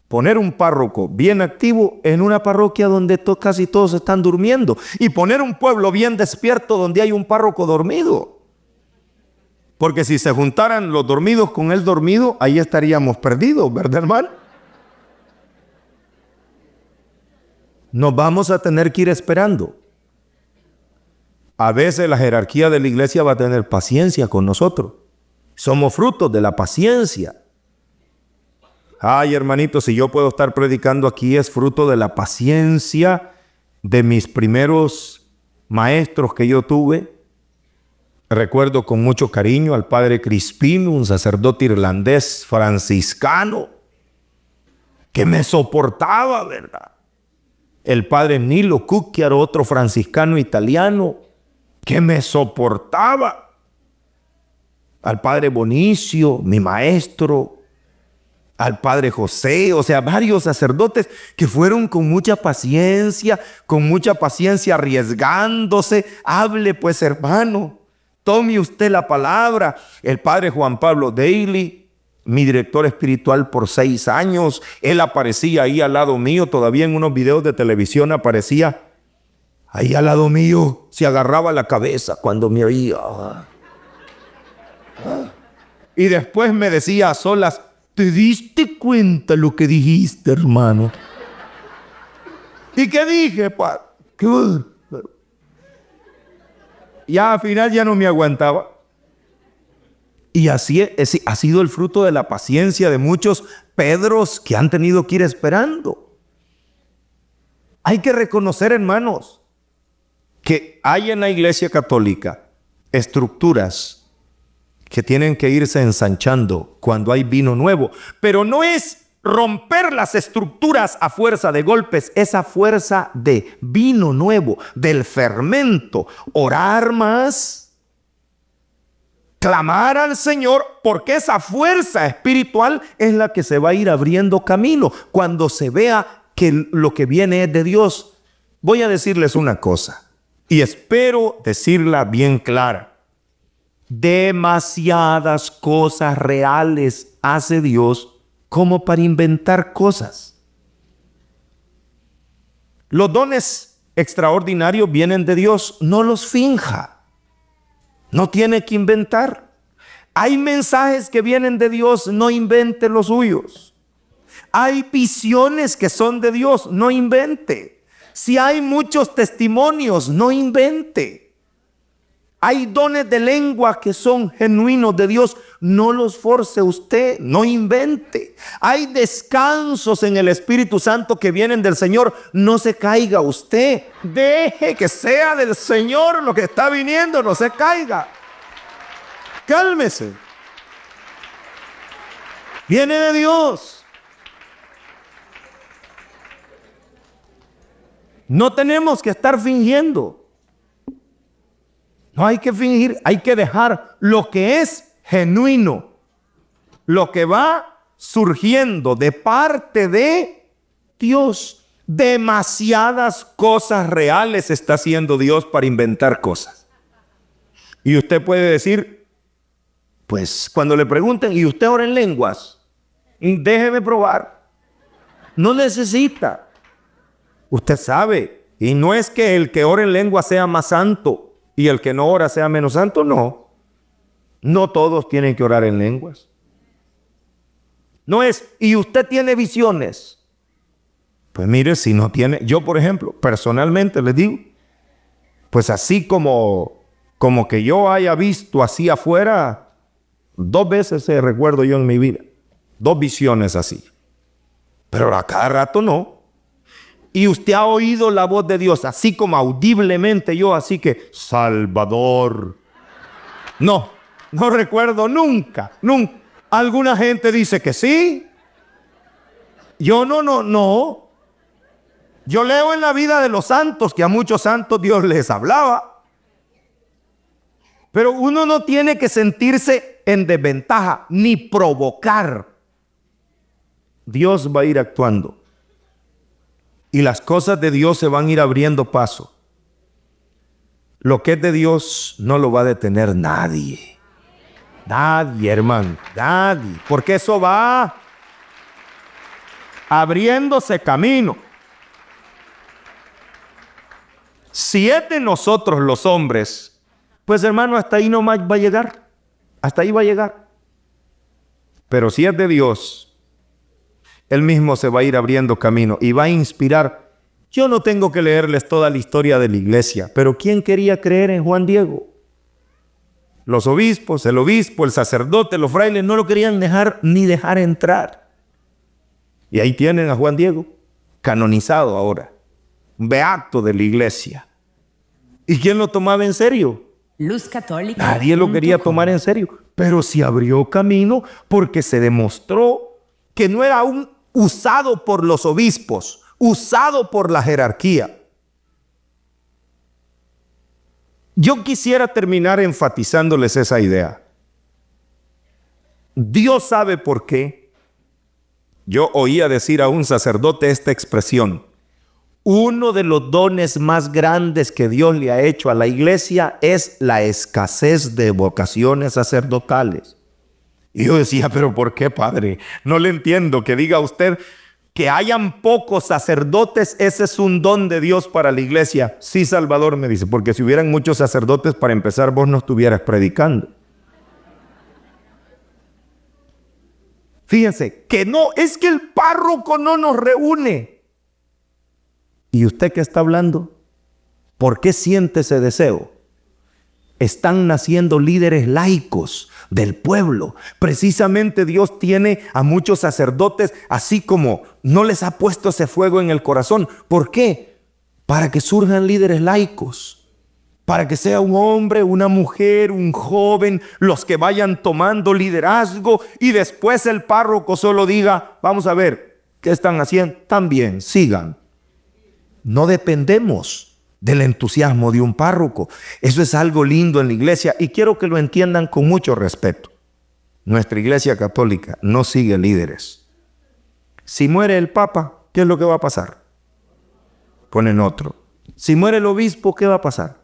Poner un párroco bien activo en una parroquia donde casi todos están durmiendo. Y poner un pueblo bien despierto donde hay un párroco dormido. Porque si se juntaran los dormidos con el dormido, ahí estaríamos perdidos, ¿verdad, hermano? Nos vamos a tener que ir esperando. A veces la jerarquía de la iglesia va a tener paciencia con nosotros. Somos frutos de la paciencia. Ay, hermanito, si yo puedo estar predicando aquí es fruto de la paciencia de mis primeros maestros que yo tuve. Recuerdo con mucho cariño al padre Crispino, un sacerdote irlandés franciscano, que me soportaba, ¿verdad? El padre Nilo Cucchiaro, otro franciscano italiano, que me soportaba. Al padre Bonicio, mi maestro, al padre José, o sea, varios sacerdotes que fueron con mucha paciencia arriesgándose. Hable pues, hermano, tome usted la palabra. El padre Juan Pablo Daly, mi director espiritual por 6 años, él aparecía ahí al lado mío, todavía en unos videos de televisión aparecía ahí al lado mío, se agarraba la cabeza cuando me oía. Y después me decía a solas, ¿te diste cuenta lo que dijiste, hermano? ¿Y qué dije, padre? Ya al final ya no me aguantaba. Y así ha sido el fruto de la paciencia de muchos Pedros que han tenido que ir esperando. Hay que reconocer, hermanos, que hay en la Iglesia Católica estructuras que tienen que irse ensanchando cuando hay vino nuevo. Pero no es romper las estructuras a fuerza de golpes, es a fuerza de vino nuevo, del fermento. Orar más, clamar al Señor, porque esa fuerza espiritual es la que se va a ir abriendo camino cuando se vea que lo que viene es de Dios. Voy a decirles una cosa, y espero decirla bien clara. Demasiadas cosas reales hace Dios como para inventar cosas. Los dones extraordinarios vienen de Dios, no los finja. No tiene que inventar. Hay mensajes que vienen de Dios, no invente los suyos. Hay visiones que son de Dios, no invente. Si hay muchos testimonios, no invente. Hay dones de lengua que son genuinos de Dios, no los force usted, no invente. Hay descansos en el Espíritu Santo que vienen del Señor, no se caiga usted. Deje que sea del Señor lo que está viniendo, no se caiga. Cálmese. Viene de Dios. No tenemos que estar fingiendo. No hay que fingir, hay que dejar lo que es genuino, lo que va surgiendo de parte de Dios. Demasiadas cosas reales está haciendo Dios para inventar cosas. Y usted puede decir, pues cuando le pregunten, ¿y usted ora en lenguas? Déjeme probar. No necesita. Usted sabe, y no es que el que ora en lenguas sea más santo y el que no ora sea menos santo, no. No todos tienen que orar en lenguas. No es, ¿y usted tiene visiones? Pues mire, si no tiene, yo por ejemplo, personalmente les digo, pues así como que yo haya visto así afuera, 2 veces recuerdo yo en mi vida, 2 visiones así. Pero a cada rato no. Y usted ha oído la voz de Dios, así como audiblemente yo, así que, Salvador. No recuerdo nunca. Alguna gente dice que sí. Yo no. Yo leo en la vida de los santos que a muchos santos Dios les hablaba. Pero uno no tiene que sentirse en desventaja ni provocar. Dios va a ir actuando. Y las cosas de Dios se van a ir abriendo paso. Lo que es de Dios no lo va a detener nadie. Nadie, hermano, nadie. Porque eso va abriéndose camino. Si es de nosotros los hombres, pues hermano, hasta ahí nomás va a llegar. Hasta ahí va a llegar. Pero si es de Dios, Él mismo se va a ir abriendo camino y va a inspirar. Yo no tengo que leerles toda la historia de la iglesia, pero ¿quién quería creer en Juan Diego? Los obispos, el obispo, el sacerdote, los frailes no lo querían dejar entrar. Y ahí tienen a Juan Diego, canonizado ahora, un beato de la iglesia. ¿Y quién lo tomaba en serio? Luz Católica. Nadie lo quería tomar en serio, pero sí abrió camino porque se demostró que no era un usado por los obispos, usado por la jerarquía. Yo quisiera terminar enfatizándoles esa idea. Dios sabe por qué. Yo oía decir a un sacerdote esta expresión: uno de los dones más grandes que Dios le ha hecho a la iglesia es la escasez de vocaciones sacerdotales. Y yo decía, ¿pero por qué, padre? No le entiendo que diga usted que hayan pocos sacerdotes, ese es un don de Dios para la iglesia. Sí, Salvador, me dice, porque si hubieran muchos sacerdotes, para empezar, vos no estuvieras predicando. Fíjense, que no, es que el párroco no nos reúne. ¿Y usted qué está hablando? ¿Por qué siente ese deseo? están naciendo líderes laicos del pueblo. Precisamente Dios tiene a muchos sacerdotes, así como no les ha puesto ese fuego en el corazón. ¿Por qué? Para que surjan líderes laicos. Para que sea un hombre, una mujer, un joven, los que vayan tomando liderazgo y después el párroco solo diga, vamos a ver, ¿qué están haciendo? También, sigan. No dependemos del entusiasmo de un párroco. Eso es algo lindo en la iglesia y quiero que lo entiendan con mucho respeto. Nuestra iglesia católica no sigue líderes. Si muere el papa, ¿qué es lo que va a pasar? Ponen otro. Si muere el obispo, ¿qué va a pasar?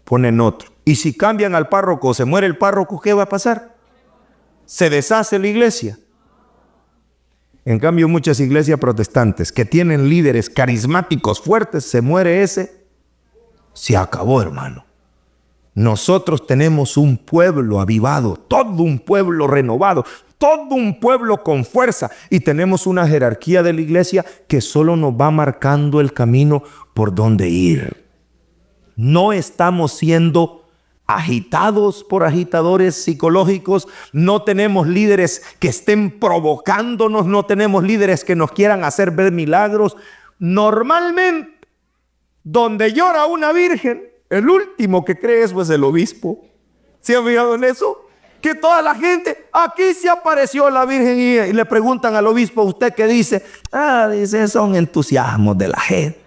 Ponen otro. Y si cambian al párroco o se muere el párroco, ¿qué va a pasar? Se deshace la iglesia. En cambio, muchas iglesias protestantes que tienen líderes carismáticos fuertes, se muere ese, se acabó, hermano. Nosotros tenemos un pueblo avivado, todo un pueblo renovado, todo un pueblo con fuerza y tenemos una jerarquía de la iglesia que solo nos va marcando el camino por donde ir. No estamos siendo agitados por agitadores psicológicos, no tenemos líderes que estén provocándonos, no tenemos líderes que nos quieran hacer ver milagros. Normalmente, donde llora una virgen, el último que cree eso es el obispo. ¿Se han fijado en eso? Que toda la gente, aquí se apareció la virgen y le preguntan al obispo, ¿usted qué dice? Dice, son entusiasmos de la gente.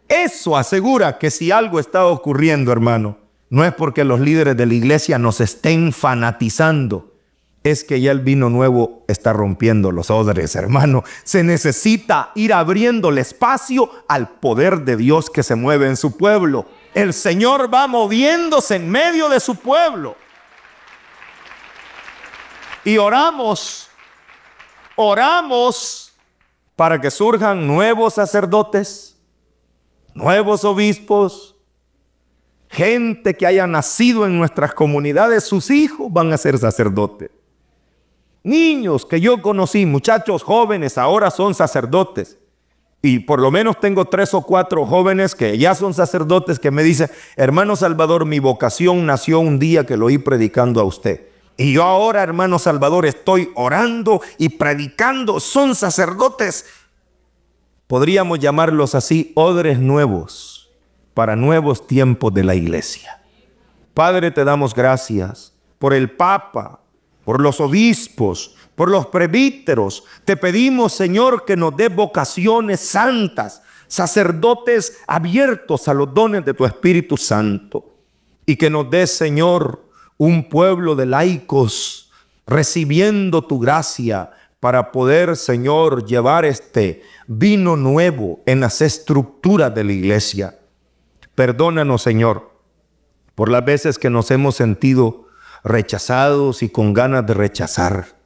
Eso asegura que si algo está ocurriendo, hermano, no es porque los líderes de la iglesia nos estén fanatizando, es que ya el vino nuevo está rompiendo los odres, hermano. Se necesita ir abriendo el espacio al poder de Dios que se mueve en su pueblo. El Señor va moviéndose en medio de su pueblo. Y oramos para que surjan nuevos sacerdotes, nuevos obispos, gente que haya nacido en nuestras comunidades, sus hijos van a ser sacerdotes. Niños que yo conocí, muchachos jóvenes, ahora son sacerdotes. Y por lo menos tengo 3 o 4 jóvenes que ya son sacerdotes que me dicen, hermano Salvador, mi vocación nació un día que lo oí predicando a usted. Y yo ahora, hermano Salvador, estoy orando y predicando. Son sacerdotes. Podríamos llamarlos así, odres nuevos para nuevos tiempos de la iglesia. Padre, te damos gracias por el Papa, por los obispos, por los presbíteros. Te pedimos, Señor, que nos dé vocaciones santas, sacerdotes abiertos a los dones de tu Espíritu Santo. Y que nos dé, Señor, un pueblo de laicos recibiendo tu gracia para poder, Señor, llevar este vino nuevo en las estructuras de la iglesia. Perdónanos, Señor, por las veces que nos hemos sentido rechazados y con ganas de rechazar.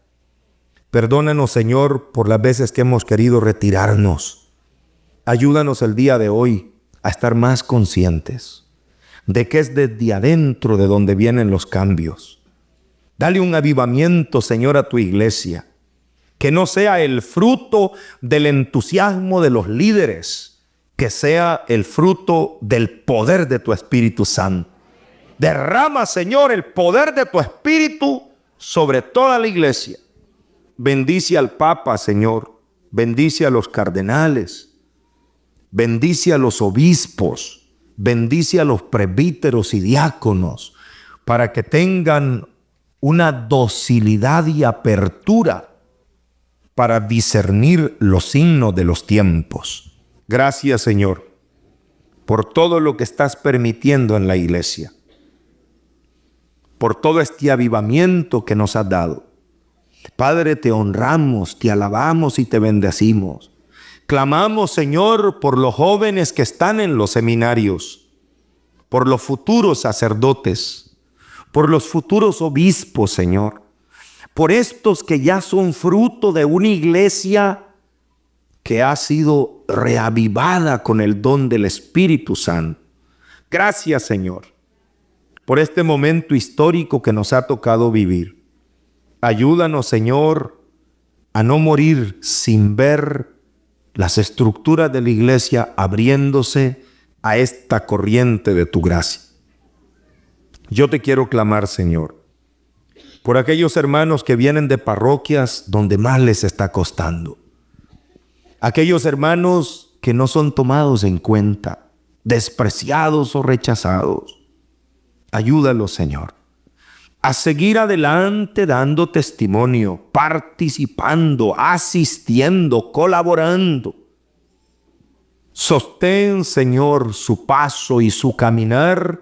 Perdónanos, Señor, por las veces que hemos querido retirarnos. Ayúdanos el día de hoy a estar más conscientes de que es desde adentro de donde vienen los cambios. Dale un avivamiento, Señor, a tu iglesia. Que no sea el fruto del entusiasmo de los líderes, que sea el fruto del poder de tu Espíritu Santo. Derrama, Señor, el poder de tu Espíritu sobre toda la iglesia. Bendice al Papa, Señor. Bendice a los cardenales. Bendice a los obispos. Bendice a los presbíteros y diáconos para que tengan una docilidad y apertura para discernir los signos de los tiempos. Gracias, Señor, por todo lo que estás permitiendo en la iglesia, por todo este avivamiento que nos has dado. Padre, te honramos, te alabamos y te bendecimos. Clamamos, Señor, por los jóvenes que están en los seminarios, por los futuros sacerdotes, por los futuros obispos, Señor, por estos que ya son fruto de una iglesia que ha sido reavivada con el don del Espíritu Santo. Gracias, Señor, por este momento histórico que nos ha tocado vivir. Ayúdanos, Señor, a no morir sin ver las estructuras de la iglesia abriéndose a esta corriente de tu gracia. Yo te quiero clamar, Señor, por aquellos hermanos que vienen de parroquias donde más les está costando. Aquellos hermanos que no son tomados en cuenta, despreciados o rechazados. Ayúdalos, Señor, a seguir adelante dando testimonio, participando, asistiendo, colaborando. Sostén, Señor, su paso y su caminar,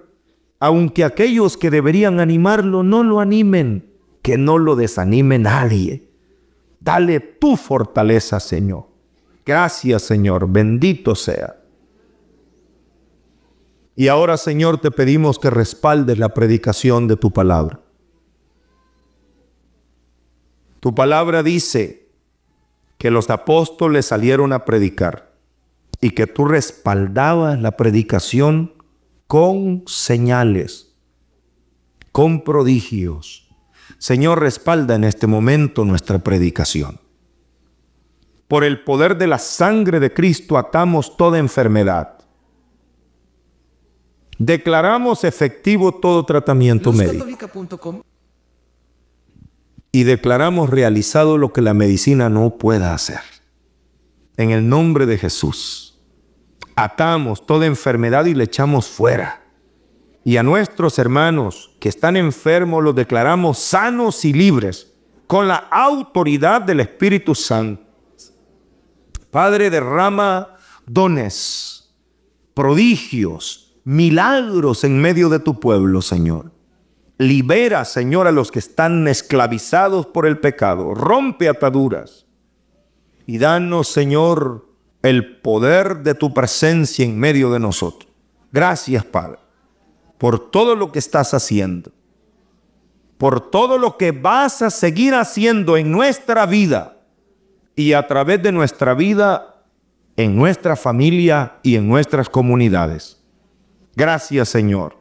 aunque aquellos que deberían animarlo no lo animen, que no lo desanime nadie. Dale tu fortaleza, Señor. Gracias, Señor, bendito sea. Y ahora, Señor, te pedimos que respaldes la predicación de tu palabra. Tu palabra dice que los apóstoles salieron a predicar y que tú respaldabas la predicación con señales, con prodigios. Señor, respalda en este momento nuestra predicación. Por el poder de la sangre de Cristo atamos toda enfermedad. Declaramos efectivo todo tratamiento médico. Y declaramos realizado lo que la medicina no pueda hacer. En el nombre de Jesús, atamos toda enfermedad y le echamos fuera. Y a nuestros hermanos que están enfermos los declaramos sanos y libres con la autoridad del Espíritu Santo. Padre, derrama dones, prodigios, milagros en medio de tu pueblo, Señor. Libera, Señor, a los que están esclavizados por el pecado. Rompe ataduras. Y danos, Señor, el poder de tu presencia en medio de nosotros. Gracias, Padre, por todo lo que estás haciendo. Por todo lo que vas a seguir haciendo en nuestra vida. Y a través de nuestra vida, en nuestra familia y en nuestras comunidades. Gracias, Señor.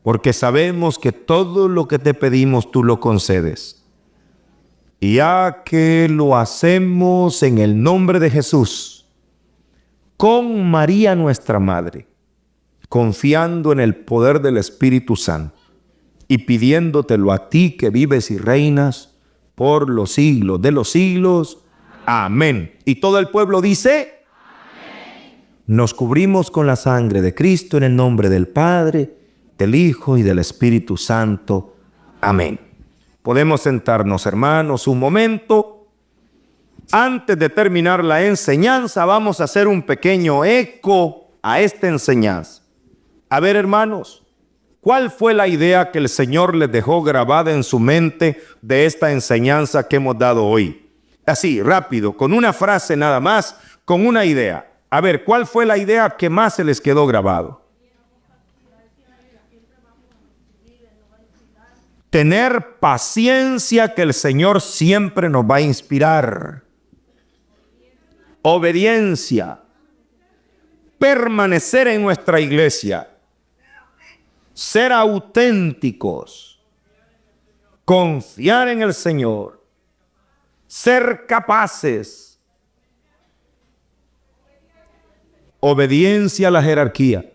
Porque sabemos que todo lo que te pedimos tú lo concedes. Y ya que lo hacemos en el nombre de Jesús, con María nuestra Madre, confiando en el poder del Espíritu Santo y pidiéndotelo a ti que vives y reinas por los siglos de los siglos. Amén. Y todo el pueblo dice, amén. Nos cubrimos con la sangre de Cristo en el nombre del Padre, del Hijo y del Espíritu Santo. Amén. Podemos sentarnos, hermanos, un momento. Antes de terminar la enseñanza, vamos a hacer un pequeño eco a esta enseñanza. A ver, hermanos, ¿cuál fue la idea que el Señor les dejó grabada en su mente de esta enseñanza que hemos dado hoy? Así, rápido, con una frase nada más, con una idea. A ver, ¿cuál fue la idea que más se les quedó grabado? Tener paciencia, que el Señor siempre nos va a inspirar. Obediencia. Permanecer en nuestra iglesia. Ser auténticos. Confiar en el Señor. Ser capaces. Obediencia a la jerarquía.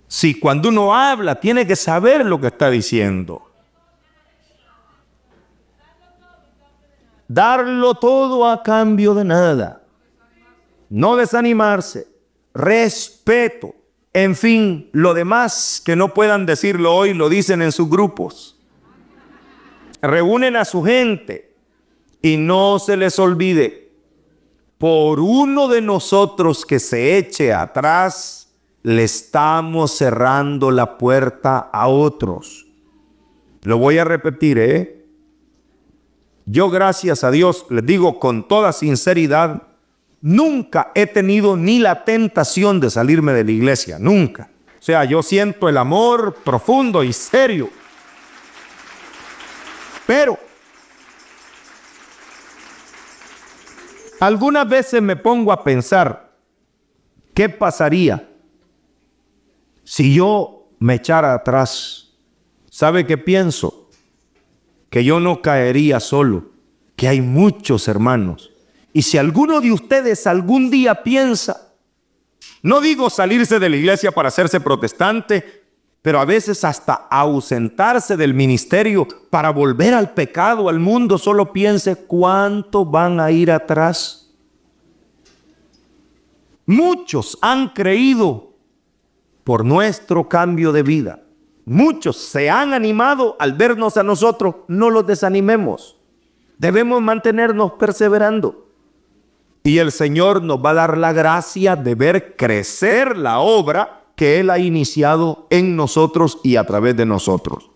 Si cuando uno habla, tiene que saber lo que está diciendo. Darlo todo a cambio de nada. No desanimarse. Respeto. En fin, lo demás que no puedan decirlo hoy, lo dicen en sus grupos. Reúnen a su gente y no se les olvide, por uno de nosotros que se eche atrás, le estamos cerrando la puerta a otros. Lo voy a repetir, Yo, gracias a Dios, les digo con toda sinceridad, nunca he tenido ni la tentación de salirme de la iglesia, nunca. O sea, yo siento el amor profundo y serio. Pero algunas veces me pongo a pensar, ¿qué pasaría si yo me echara atrás? ¿Sabe qué pienso? Que yo no caería solo, que hay muchos hermanos. Y si alguno de ustedes algún día piensa, No digo salirse de la iglesia para hacerse protestante, pero a veces hasta ausentarse del ministerio para volver al pecado, al mundo. Solo piense cuánto van a ir atrás. Muchos han creído por nuestro cambio de vida. Muchos se han animado al vernos a nosotros. No los desanimemos. Debemos mantenernos perseverando. Y el Señor nos va a dar la gracia de ver crecer la obra que Él ha iniciado en nosotros y a través de nosotros.